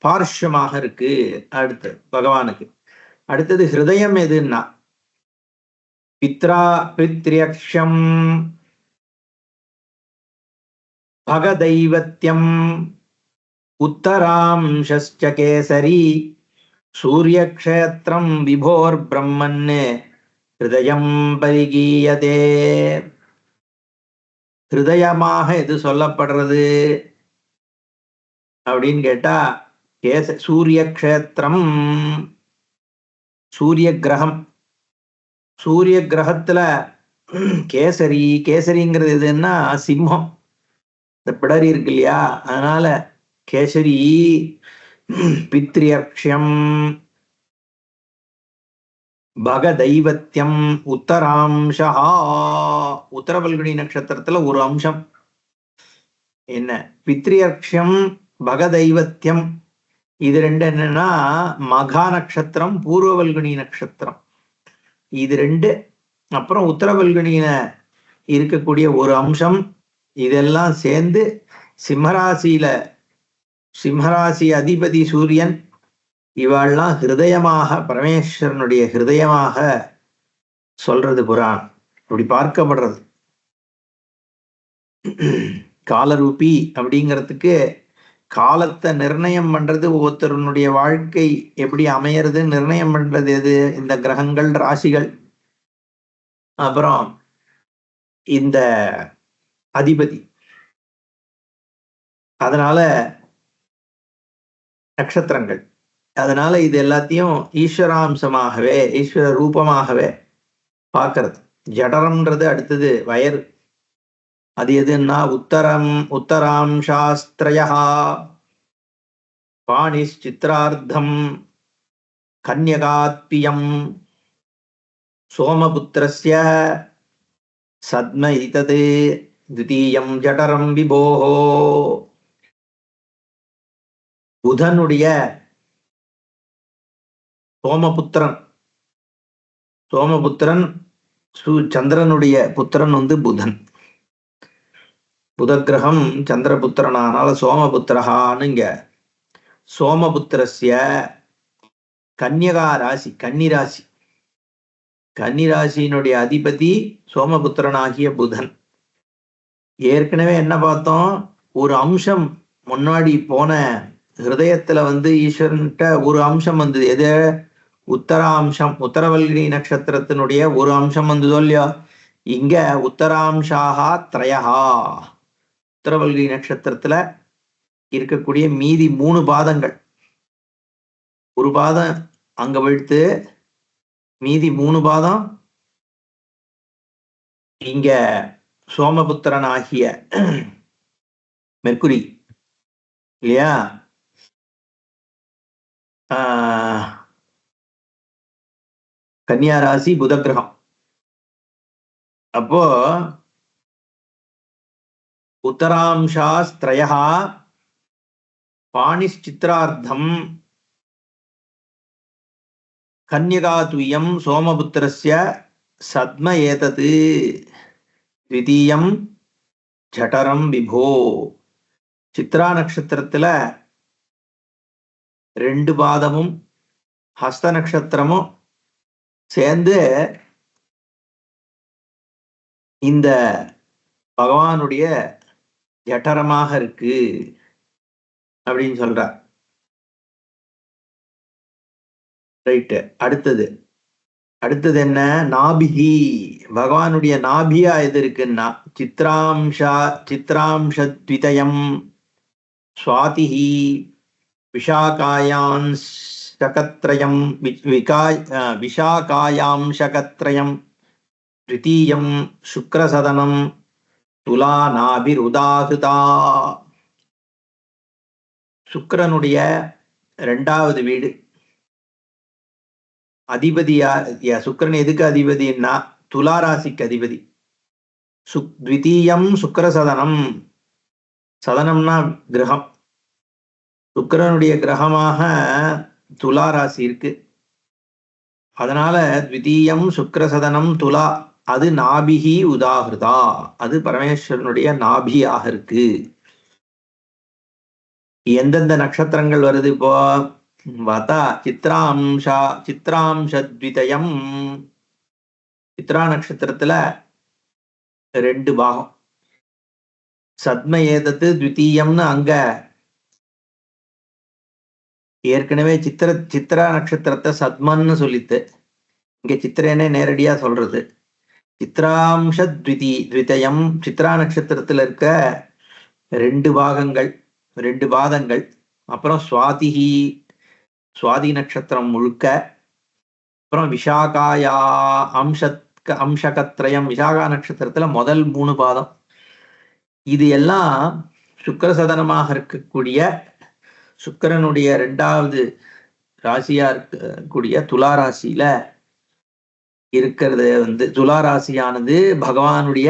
பார்ஷ்வமாக இருக்கு. அடுத்து பகவானுக்கு அடுத்தது ஹிருதயம் எதுன்னா பித்ரியக்ஷம் பகதைவத்யம் உத்தராம்சஸ்ச கேசரி சூரியக்ஷேத்திரம் விபோர் பிரம்மன் ஹிருதயம் பரிகீயதே. ஹிருதயமாக எது சொல்லப்படுறது அப்படின்னு கேட்டா சூரிய கஷேத்திரம், சூரிய கிரகம். சூரிய கிரகத்துல கேசரி, கேசரிங்கிறது எதுன்னா சிம்மம், இந்த பிடரி இருக்கு இல்லையா, அதனால கேசரி. பித்ரியக்ஷம் பகதைவத்யம் உத்தராம்சா, உத்தரபல்குனி நட்சத்திரத்துல ஒரு அம்சம் என்ன, பித்ரியக்ஷம் பகதைவத்யம். இது 2 என்னன்னா மகா நட்சத்திரம், பூர்வபல்குனி நட்சத்திரம், இது 2. அப்புறம் உத்தரபல்குனியில இருக்கக்கூடிய ஒரு அம்சம். இதெல்லாம் சேர்ந்து சிம்மராசியில, சிம்மராசி அதிபதி சூரியன், இவாள்லாம் ஹிருதயமாக, பரமேஸ்வரனுடைய ஹிருதயமாக சொல்றது புராணம், அப்படி பார்க்கப்படுறது. காலரூபி அப்படிங்கிறதுக்கு காலத்தை நிர்ணயம் பண்றது, ஒவ்வொருத்தருடைய வாழ்க்கை எப்படி அமையறது நிர்ணயம் பண்றது எது, இந்த கிரகங்கள், ராசிகள், அப்புறம் இந்த அதிபதி. அதனால நட்சத்திரங்கள், அதனால இது எல்லாத்தையும் ஈஸ்வராம்சமாகவே, ஈஸ்வர ரூபமாகவே பார்க்கறது. ஜடரம்ன்றது அடுத்தது வயறு, அது எதுன்னா உத்தராம்சாஸ்திரயா பாணிச்சித்ரார்த்தம் கன்யகாத்பியம் சோமபுத்திரஸ்ய சத்ம இதது த்விதீயம் ஜடரம் விபோஹோ. புதனுடைய சோமபுத்திரன், சோமபுத்திரன் சந்திரனுடைய புத்திரன் புதன். புத கிரகம் சந்திரபுத்திரனால சோமபுத்திரஹான்னு இங்க. சோமபுத்திரஸ்ய கன்யகா ராசி, கன்னிராசி, கன்னிராசியினுடைய அதிபதி சோமபுத்திரனாகிய புதன். ஏற்கனவே என்ன பார்த்தோம், ஒரு அம்சம் முன்னாடி போன ஹிருதயத்துல ஈஸ்வரன்கிட்ட ஒரு அம்சம் வந்தது. எது? உத்தராம்சம், உத்தரவல்கினி நட்சத்திரத்தினுடைய ஒரு அம்சம் வந்ததோ இல்லையா? இங்க உத்தராம்சாகா திரயஹா, உத்தரவல்கினி நட்சத்திரத்துல இருக்கக்கூடிய மீதி 3 பாதங்கள், ஒரு பாதம் அங்க விழுத்து, மீதி 3 பாதம் இங்க சோமபுத்திரன் ஆகிய மெர்க்குரி இல்லையா? கன்னியா ராசி புத கிரகம். அப்போ உத்தராம்சாஸ்திரயா பாணிச்சித்ரார்த்தம் கன்யகாத்வியம் சோமபுத்திரஸ்ய சத்ம ஏதது த்விதீயம் ஜடரம் விபோ. சித்ரா நட்சத்திரத்துல 2 பாதமும் ஹஸ்த நட்சத்திரமும் சேர்ந்து இந்த பகவானுடைய ஜட்டரமாக இருக்கு அப்படின்னு சொல்றார். ரைட்டு. அடுத்தது என்ன? நாபிகி, பகவானுடைய நாபியா எது இருக்குன்னா சித்ராம்சத்விதயம் சுவாதிஹி விஷாகாயாம்சகத்ரயம் விஷாகாயாம்சகத்ரயம் த்விதீயம் சுக்ரசதனம் துலா நாபிருதாஹிதா. சுக்கிரனுடைய 2வது வீடு. அதிபதியா சுக்கிரன் எதுக்கு அதிபதினா துலாராசிக்கு அதிபதி. த்விதீயம் சுக்கிரசதனம், சதனம்னா கிரகம். சுக்கிரனுடைய கிரகமாக துலாராசி இருக்கு. அதனால த்விதீயம் சுக்கிரசதனம் துலா, அது நாபிகி உதாகிருதா, அது பரமேஸ்வரனுடைய நாபியாக இருக்கு. எந்தெந்த நட்சத்திரங்கள் வருது இப்போ? வதா சித்ராம்சத்விதயம், சித்ரா நட்சத்திரத்துல 2 பாகம். சத்ம ஏதத்து த்விதீயம்னு அங்க ஏற்கனவே சித்ரா நட்சத்திரத்தை சத்மன்னு சொல்லித்து, இங்க சித்திரேனே நேரடியா சொல்றது. சித்ராம்சத்விதயம், சித்ரா நட்சத்திரத்துல இருக்க 2 பாகங்கள், 2 பாதங்கள். அப்புறம் சுவாதிஹி, சுவாதி நட்சத்திரம் முழுக்க. அப்புறம் விஷாகாயா அம்சகத்ரயம், விசாகா நட்சத்திரத்துல முதல் 3 பாதம். இது எல்லாம் சுக்கிரசதனமாக இருக்கக்கூடிய சுக்கிரனுடைய 2வது ராசியா இருக்கக்கூடிய துலாராசியில இருக்கிறது. துலாராசியானது பகவானுடைய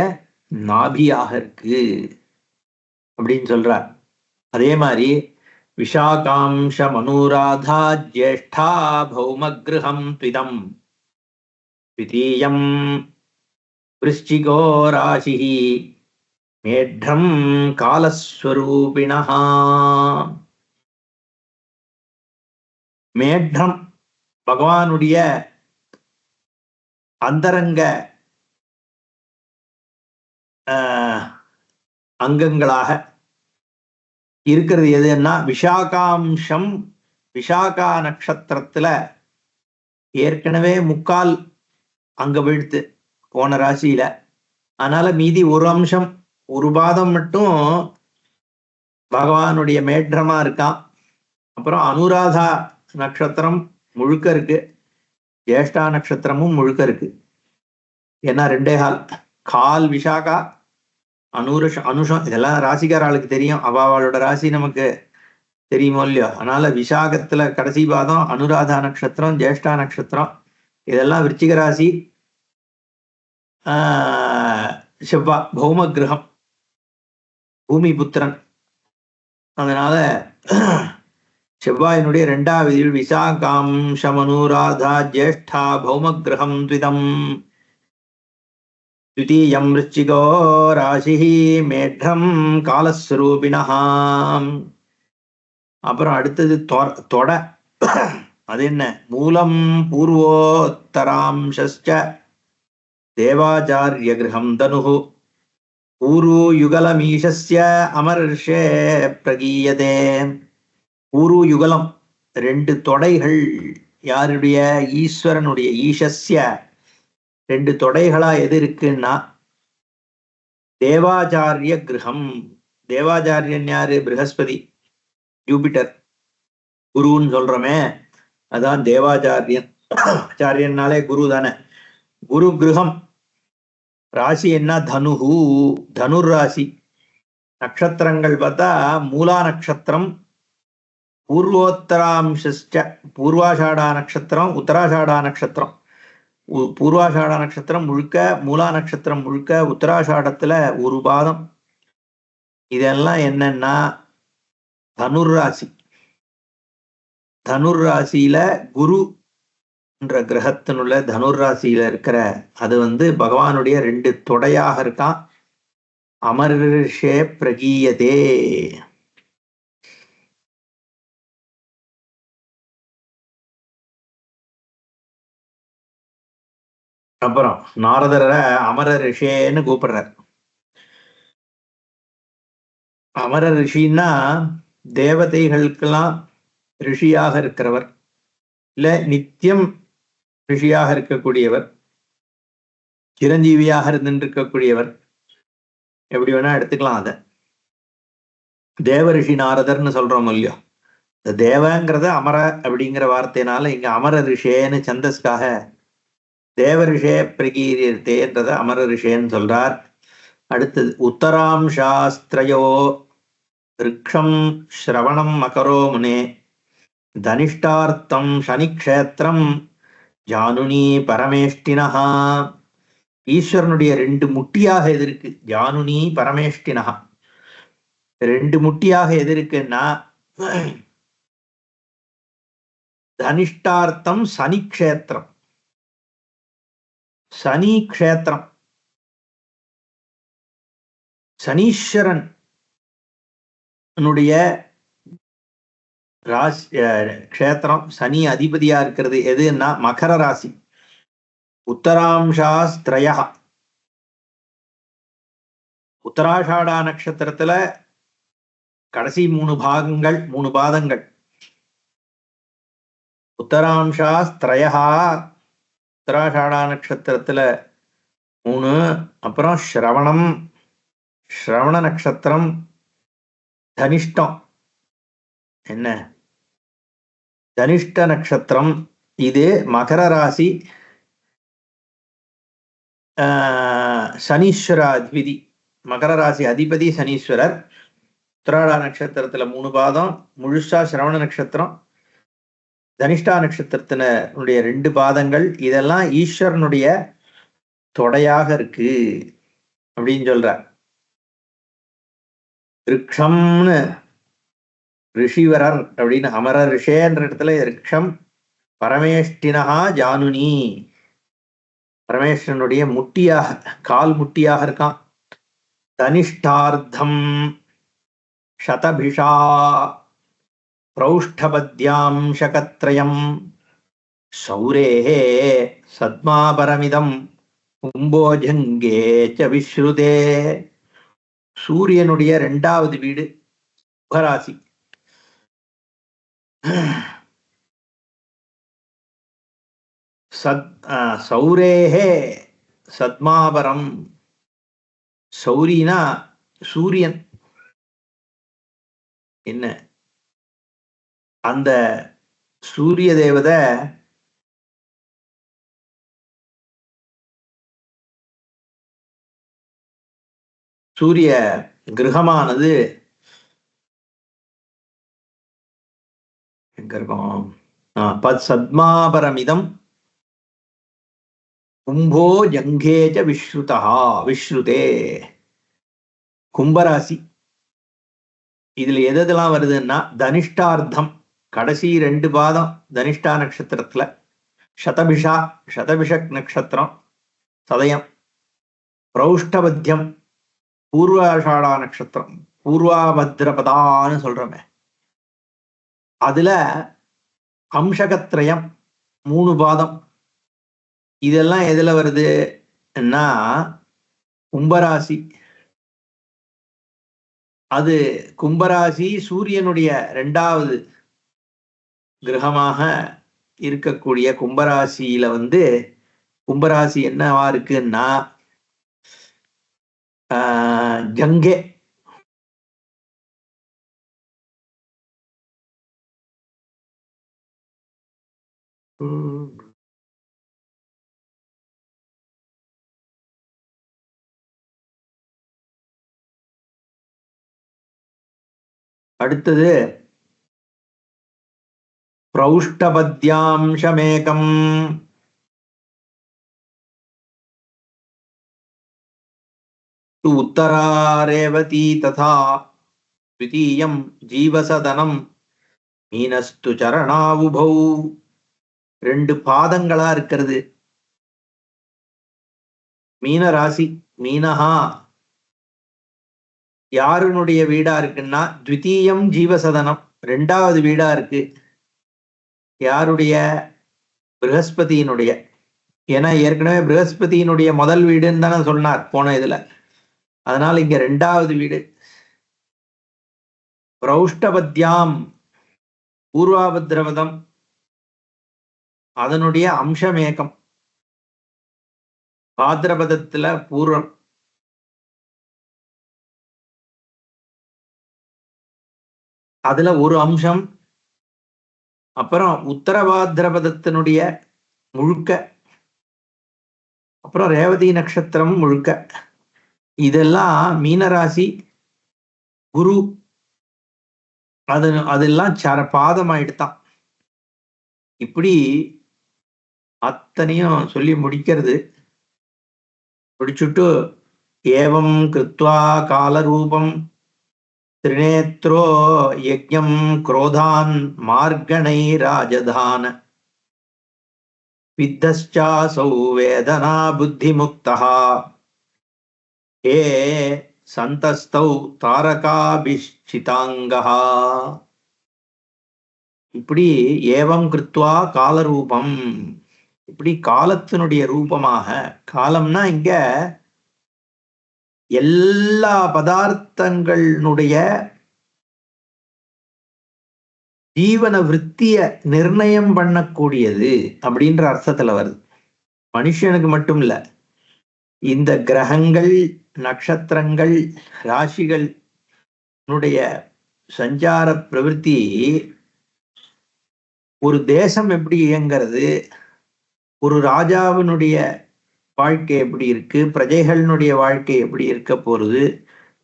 நாபியாக இருக்கு அப்படின்னு சொல்றார். அதே மாதிரி விஷாகாம்ச மனுராதா ஜேஷ்டா பௌமகிருஹம் த்விதம் த்விதீயம் விருச்சிகோ ராசிஹி மேட்ரம் காலஸ்வரூபிணஹ. மேட்ரம் பகவானுடைய அந்தரங்க அங்கங்களாக இருக்கிறது எதுன்னா விஷாகாம்சம். விஷாகா நட்சத்திரத்துல ஏற்கனவே 3/4 அங்க வீழ்த்து போன ராசியில. அதனால மீதி ஒரு அம்சம், ஒரு பாதம் மட்டும் பகவானுடைய மேற்றமா இருக்கான். அப்புறம் அனுராதா நட்சத்திரம் முழுக்க இருக்கு, ஜேஷ்டா நட்சத்திரமும் முழுக்க இருக்கு. ஏன்னா 2.25 விசாகா அனுஷம் இதெல்லாம் ராசிக்காராளுக்கு தெரியும், அவளோட ராசி நமக்கு தெரியுமோ இல்லையோ. அதனால விசாகத்துல கடைசி பாதம், அனுராதா நட்சத்திரம், ஜேஷ்டா நட்சத்திரம், இதெல்லாம் விருச்சிக ராசி. செவ்வா பௌம கிரகம், பூமி புத்திரன். அதனால செவ்வாயினுடைய 2வது வீடு விசாகாம்சமனுராதா ஜேஷ்டா பௌமகிரகம் த்விதம். द्वितीयं वृश्चिको ராசிஹி மேற்றம் காலஸ்வரூபிணः. அப்புறம் அடுத்தது தொட. அது என்ன? மூலம் பூர்வோத்தராம்சஸ்ச தேவாச்சாரிய கிரகம் தனுஹு பூருயுகலமீஷஸ்ய அமர்ஷே பிரகீயதே. பூருயுகலம் 2 தொடைகள் யாருடைய? ஈஸ்வரனுடைய. ஈஷஸ்ய 2 தொடைகளா எது இருக்குன்னா தேவாச்சாரிய கிரகம். தேவாச்சாரியன் யாரு? ப்ரஹஸ்பதி, ஜூபிட்டர், குருன்னு சொல்றோமே, அதான் தேவாச்சாரியன். ஆச்சாரியன்னாலே குரு தானே. குரு கிரகம். ராசி என்ன? தனுஹு, தனுர் ராசி. நட்சத்திரங்கள் பார்த்தா மூலா நட்சத்திரம், பூர்வோத்தராம்சஸ்ச பூர்வாஷாடா நட்சத்திரம், உத்தராஷாடா நட்சத்திரம். பூர்வாஷாட நட்சத்திரம் முழுக்க, மூலா நட்சத்திரம் முழுக்க, உத்தராஷாடத்துல ஒரு பாதம். இதெல்லாம் என்னன்னா தனுர் ராசி. தனுர் ராசியில குரு என்ற கிரகத்தினுள்ள தனுர் ராசியில இருக்கிற அது பகவானுடைய 2 தொடையாக இருக்கான். அமர்ஷே பிரகீயதே. அப்புறம் நாரதரை அமர ரிஷேன்னு கூப்பிடுறார். அமர ரிஷின்னா தேவதைகளுக்கெல்லாம் ரிஷியாக இருக்கிறவர், இல்ல நித்தியம் ரிஷியாக இருக்கக்கூடியவர், சிரஞ்சீவியாக இருந்திருக்கக்கூடியவர், எப்படி வேணா எடுத்துக்கலாம். அத தேவ ரிஷி நாரதர்னு சொல்றோம் இல்லையோ. இந்த தேவங்கிறத அமர அப்படிங்கிற வார்த்தையினால இங்க அமர ரிஷேன்னு சந்தஸ்காக தேவ ரிஷே பிரகீரியத்தேன்றத அமர ரிஷேன்னு சொல்றார். அடுத்தது உத்தராம் சாஸ்திரயோ ரிக்ஷம் ஸ்ரவணம் மகரோ முனே தனிஷ்டார்த்தம் சனிக்ஷேத்திரம் ஜானுனி பரமேஷ்டினஹா. ஈஸ்வரனுடைய 2 முட்டியாக எது இருக்கு? ஜானுனி பரமேஷ்டினஹா. 2 முட்டியாக எது இருக்குன்னா தனிஷ்டார்த்தம் சனிக்ஷேத்திரம். சனி க்ஷேத்திரம், சனீஸ்வரன் ராசி க்ஷேத்திரம். சனி அதிபதியா இருக்கிறது எதுன்னா மகர ராசி. உத்தராம்சாஸ்திரய, உத்தராஷாடா நட்சத்திரத்துல கடைசி 3 பாகங்கள், 3 பாதங்கள். உத்தராம்சாஸ்திரயா, உத்தராஷாடா நட்சத்திரத்துல 3. அப்புறம் ஸ்ரவணம், ஸ்ரவண நட்சத்திரம், தனிஷ்டம். என்ன? தனிஷ்ட நட்சத்திரம். இது மகர ராசி. சனீஸ்வர அதிபதி, மகர ராசி அதிபதி சனீஸ்வரர். உத்தராடா நட்சத்திரத்துல 3 பாதம் முழுசா சிரவண நட்சத்திரம், தனிஷ்டா நட்சத்திரத்தினுடைய 2 பாதங்கள். இதெல்லாம் ஈஸ்வரனுடைய தொடையாக இருக்கு அப்படின்னு சொல்றார். ரிக்ஷம்னு ரிஷிவரர் அப்படின்னு அமர ரிஷேன்ற இடத்துல ரிக்ஷம் பரமேஷ்டினஹா ஜானுனி. பரமேஸ்வரனுடைய முட்டியாக, கால் முட்டியாக இருக்கான். தனிஷ்டார்த்தம் சதபிஷா பிரௌஷ்டபத்யாம் சகத்ரயம் சௌரேஹே சத்மாபரமிதம் கும்போஜங்கே ச விஸ்ருதே. சூரியனுடைய 2வது வீடு கும்பராசி. சௌரேஹே சத்மாபரம். சௌரினா சூரியன். என்ன? அந்த சூரிய தேவதை சூரிய கிரகமானது எங்க இருக்கும்? சத்மாபரமிதம் கும்போ ஜங்கேஜ விஸ்ருதா விஸ்ருதே. கும்பராசி இதுல எதெல்லாம் வருதுன்னா தனிஷ்டார்த்தம், கடைசி 2 பாதம் தனிஷ்டா நட்சத்திரத்துல, சதபிஷ நட்சத்திரம் சதயம், பிரௌஷ்டபத்தியம் பூர்வாஷாடா நட்சத்திரம், பூர்வாபத்ரபதான்னு சொல்றோமே அதுல அம்சகத்ரயம் 3 பாதம். இதெல்லாம் எதுல வருதுன்னா கும்பராசி. அது கும்பராசி சூரியனுடைய 2வது கிரகமாக இருக்கக்கூடிய கும்பராசியில கும்பராசி என்னவா இருக்குன்னா ஜங்கே. அடுத்தது பிரௌஷ்டபத்யாம்சமேகம். உத்தரா ரேவதி ததா த்விதீயம் ஜீவசதனம் மீனஸ்து சரணாவுபௌ. 2 பாதங்களா இருக்கிறது. மீன ராசி, மீனஹா யாருனுடைய வீடா இருக்குன்னா த்விதீயம் ஜீவசதனம் 2வது வீடா இருக்கு. யாருடைய? ப்ரஹஸ்பதியினுடைய. ஏன்னா ஏற்கனவே ப்ரஹஸ்பதியினுடைய முதல் வீடுன்னு தானே சொன்னார் போன இதுல. அதனால இங்க 2வது வீடு. பிரௌஷ்டபத்யாம் பூர்வாபத்ரவதம் அதனுடைய அம்சமேகம். பாத்ரபதத்துல பூர்வம், அதுல ஒரு அம்சம். அப்புறம் உத்தரபாத்ரபதத்தினுடைய முழுக்க, அப்புறம் ரேவதி நட்சத்திரம் முழுக்க. இதெல்லாம் மீனராசி குரு அதெல்லாம் பாதம் ஆயிடுத்தான். இப்படி அத்தனையும் சொல்லி முடிச்சுட்டு ஏவம் கிருத்வா காலரூபம் திரிநேத்ரோ யஜ்ஞம் குரோதான் மார்கணை ராஜதான வித்தஸ்சாசௌ வேதனா புத்திமுக்தஹ ஏ சந்தஸ்தௌ தாரகாபிஷ்சிதாங்கஹ. இப்படி ஏவம் கிருத்வா காலரூபம், இப்படி காலத்தினுடைய ரூபமாக. காலம்னா இங்க எல்லா பதார்த்தங்களுடைய ஜீவன விருத்திய நிர்ணயம் பண்ணக்கூடியது அப்படின்ற அர்த்தத்துல வருது. மனுஷனுக்கு மட்டும் இல்ல, இந்த கிரகங்கள், நட்சத்திரங்கள், ராசிகள் சஞ்சார பிரவிற்த்தி, ஒரு தேசம் எப்படி இயங்கிறது, ஒரு ராஜாவினுடைய வாழ்க்கை எப்படி இருக்கு, பிரஜைகளினுடைய வாழ்க்கை எப்படி இருக்க போறது,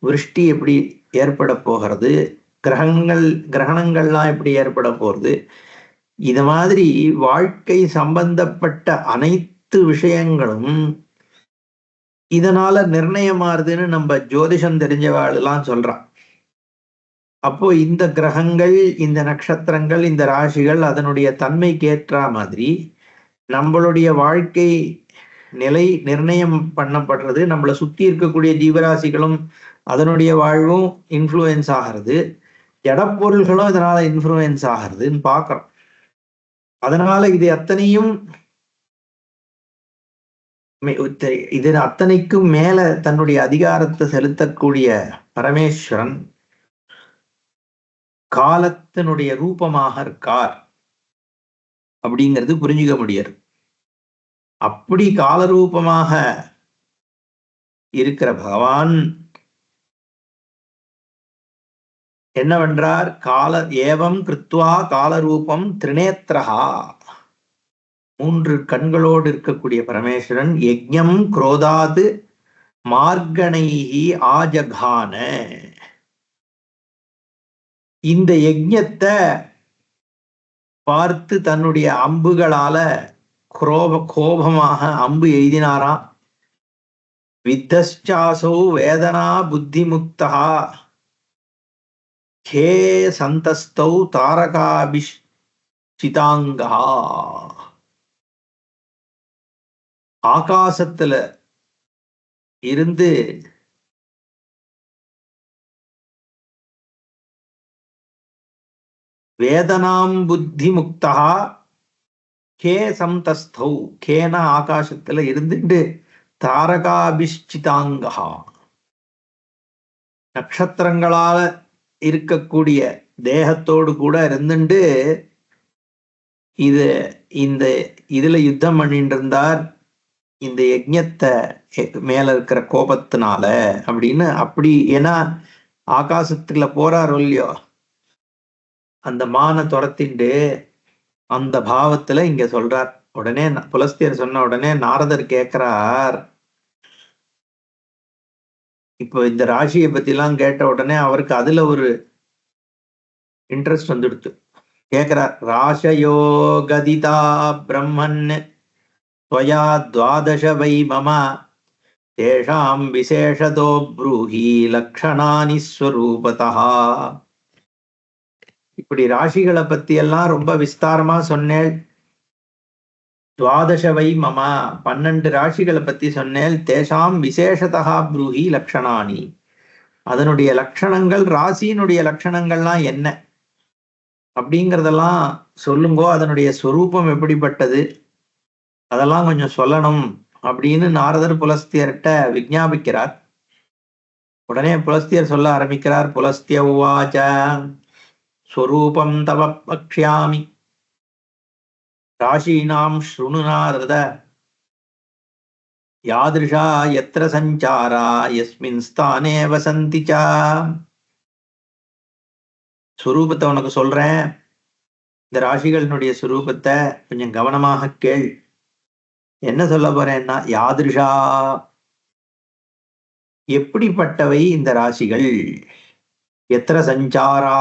விருஷ்டி எப்படி ஏற்பட போகிறது, கிரகணங்கள்லாம் எப்படி ஏற்பட போறது, இது மாதிரி வாழ்க்கை சம்பந்தப்பட்ட அனைத்து விஷயங்களும் இதனால நிர்ணயமாறுதுன்னு நம்ம ஜோதிஷம் தெரிஞ்சவாளெல்லாம் சொல்றான். அப்போ இந்த கிரகங்கள், இந்த நட்சத்திரங்கள், இந்த ராசிகள் அதனுடைய தன்மைக்கு ஏற்ற மாதிரி நம்மளுடைய வாழ்க்கை நிலை நிர்ணயம் பண்ணப்படுறது. நம்மளை சுத்தி இருக்கக்கூடிய ஜீவராசிகளும் அதனுடைய வாழ்வும் இன்ஃப்ளூயன்ஸ் ஆகிறது, ஜடப்பொருள்களும் இதனால இன்ஃப்ளூயன்ஸ் ஆகிறதுன்னு பார்க்கிறோம். அதனால இது அத்தனைக்கும் மேல தன்னுடைய அதிகாரத்தை செலுத்தக்கூடிய பரமேஸ்வரன் காலத்தினுடைய ரூபமாக இருக்கார் அப்படிங்கிறது புரிஞ்சுக்க முடியாது. அப்படி காலரூபமாக இருக்கிற பகவான் என்னவென்றார்? ஏவம் கிருத்வா காலரூபம் திரிநேத்ரஹா, 3 கண்களோடு இருக்கக்கூடிய பரமேஸ்வரன் யஜ்ஞம் குரோதாது மார்கணைஹி ஆஜகான, இந்த யஜ்ஞத்தை பார்த்து தன்னுடைய அம்புகளால கோபமாக அம்பு எய்தினாராம். வித்தஸ்சாசௌ வேதனா புத்திமுக்தா ஹே சந்தஸ்தௌ தாரகாபிஷிதாங்கா. ஆகாசத்துல இருந்து வேதனாம் புத்தி முக்தா கே சம்தஸ்தௌ, கேன ஆகாசத்துல இருந்துட்டு தாரகாபிஷ்சிதாங்கா, நட்சத்திரங்களால இருக்கக்கூடிய தேகத்தோடு கூட இருந்துட்டு இது இந்த இதுல யுத்தம் பண்ணிட்டு இருந்தார் இந்த யஜ்ஞத்தை மேல இருக்கிற கோபத்தினால அப்படின்னு. அப்படி ஏன்னா ஆகாசத்துல போறாரோ இல்லையோ அந்த மான துரத்திண்டு அந்த பாவத்துல இங்க சொல்றார். உடனே புலஸ்தியர் சொன்ன உடனே நாரதர் கேட்கிறார். இப்போ இந்த ராசியை பத்தி எல்லாம் கேட்ட உடனே அவருக்கு அதுல ஒரு இன்ட்ரெஸ்ட் வந்துடுத்து. கேட்கிறார், ராசயோ கதிதா பிரம்மன் त्वया द्वादश वै मम तेषां विशेषतो ब्रूहि லக்ஷணானி ஸ்வரூபதः. இப்படி ராசிகளை பத்தி எல்லாம் ரொம்ப விஸ்தாரமா சொன்னேள். துவாதச வை மம, 12 ராசிகளை பத்தி சொன்னேள். தேஷாம் விசேஷதா ப்ரூஹி லக்ஷணானி, அதனுடைய லட்சணங்கள், ராசியினுடைய லட்சணங்கள்லாம் என்ன அப்படிங்கிறதெல்லாம் சொல்லுங்கோ. அதனுடைய ஸ்வரூபம் எப்படிப்பட்டது அதெல்லாம் கொஞ்சம் சொல்லணும் அப்படின்னு நாரதர் புலஸ்தியர்கிட்ட விஞ்ஞாபிக்கிறார். உடனே புலஸ்தியர் சொல்ல ஆரம்பிக்கிறார். புலஸ்திய உவாச்ச ஸ்வரூபம் தவ பக்ஷ்யாமி ராசீனாம் ஸ்ருணு நாரத யாதிருஷா யத்ர சஞ்சாரா யஸ்மின் ஸ்தானே வசந்தி ச. ஸ்வரூபத்தை உனக்கு சொல்றேன், இந்த ராசிகளினுடைய ஸ்வரூபத்தை கொஞ்சம் கவனமாக கேள். என்ன சொல்ல போறேன்னா, யாதிருஷா எப்படிப்பட்டவை இந்த ராசிகள், எத்திர சஞ்சாரா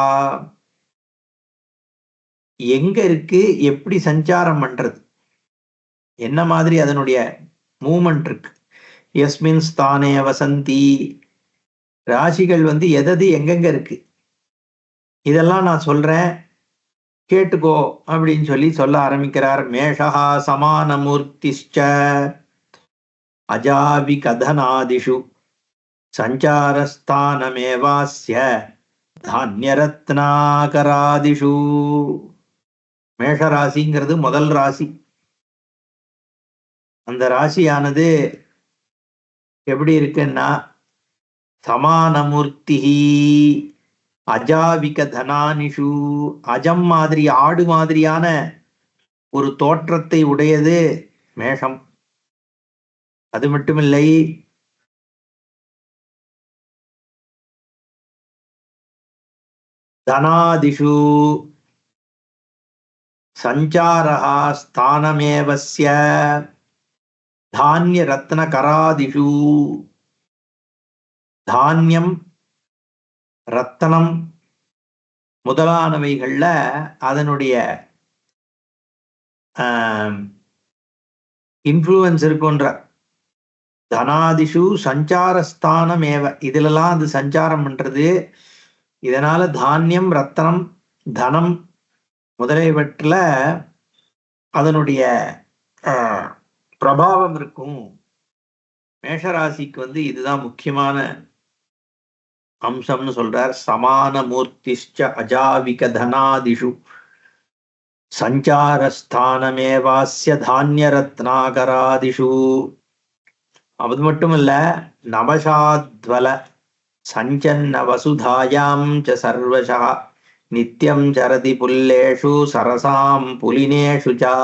எங்க இருக்கு, எப்படி சஞ்சாரம் பண்றது, என்ன மாதிரி அதனுடைய மூமெண்ட் இருக்கு. யஸ்மின் ஸ்தானே வசந்தி, ராசிகள் எதது எங்கெங்க இருக்கு இதெல்லாம் நான் சொல்றேன் கேட்டுக்கோ அப்படின்னு சொல்ல ஆரம்பிக்கிறார். மேஷா சமானமூர்த்திஷ்ச அஜாவி கதனாதிஷு சஞ்சாரஸ்தானமேவாஸ்ய தானியரத்னாகராதிஷு. மேஷராசிங்கிறது முதல் ராசி. அந்த ராசியானது எப்படி இருக்குன்னா, சமானமூர்த்தி அஜாவிக தனானிஷு, அஜம் மாதிரி ஆடு மாதிரியான ஒரு தோற்றத்தை உடையது மேஷம். அது மட்டுமில்லை, தனாதிஷு சஞ்சாரஹ ஸ்தானமேவஸ்ய தானிய ரத்ன கராதிஷு, தானியம் ரத்தனம் முதலானவைகள்ல அதனுடைய இன்ஃப்ளூயன்ஸ் இருக்குன்ற. தனாதிஷு சஞ்சாரஸ்தானமேவ, இதுலலாம் அது சஞ்சாரம் பண்றது. இதனால தானியம் ரத்தனம் தனம் முதலியவற்றில அதனுடைய பிரபாவம் இருக்கும். மேஷராசிக்கு இதுதான் முக்கியமான அம்சம்னு சொல்றார். சமான மூர்த்திஷ்ச அஜாவிக தனாதிஷு சஞ்சாரஸ்தானமேவாஸ்ய தானிய ரத்னாகராதிஷு. அது மட்டும் இல்ல, நவசாத்வல சஞ்சன்ன வசுதாயாம் ச சர்வசா நித்யம் சரதி புல்லேஷு சரசாம் புலினேஷு சா.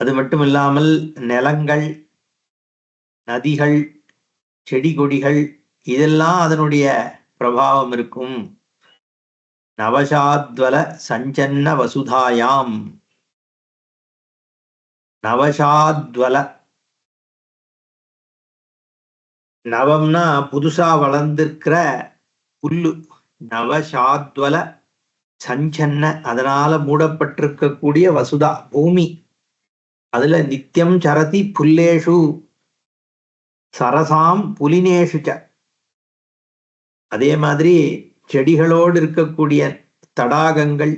அது மட்டும் இல்லாமல் நிலங்கள், நதிகள், செடி கொடிகள் இதெல்லாம் அதனுடைய பிரபாவம் இருக்கும். நவசாத்வல சஞ்சன்ன வசுதாயாம், நவசாத்வல நவம்னா புதுசா வளர்ந்திருக்கிற புல்லு. நவசாத்வல சஞ்சன்ன அதனால மூடப்பட்டிருக்கக்கூடிய வசுதா பூமி, அதுல நித்தியம் சரதி புல்லேஷு சரசாம் புலினேஷுச்ச, அதே மாதிரி செடிகளோடு இருக்கக்கூடிய தடாகங்கள்,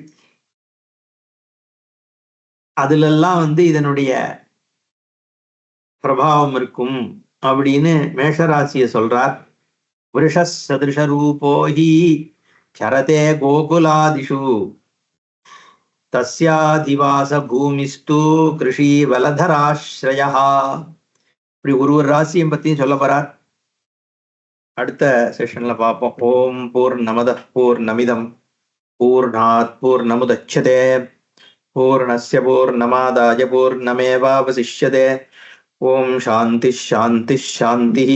அதுலெல்லாம் இதனுடைய பிரபாவம் இருக்கும் அப்படின்னு மேஷராசிய சொல்றார். விருஷ சதிருஷ ரூபோஹி சரதே கோகுலாதிஷு தஸ்யாதிவாச பூமிஸ்து கிருஷி வலதராஸ்ரயா. இப்படி ஒரு ராசியை பத்தியும் சொல்ல போறார். அடுத்த செஷன்ல பார்ப்போம். ஓம் பூர்ணமத பூர்ணமிதம் பூர்ணாத் பூர்ணமுதச்யதே பூர்ணஸ்ய பூர்ணமாதாய பூர்ணமேவாவசிஷ்யதே. ஓம் சாந்தி சாந்தி சாந்தி.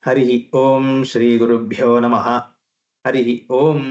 ஹரி ஓம் ஸ்ரீ குருभ्यो நமः. ஹரி ஓம்.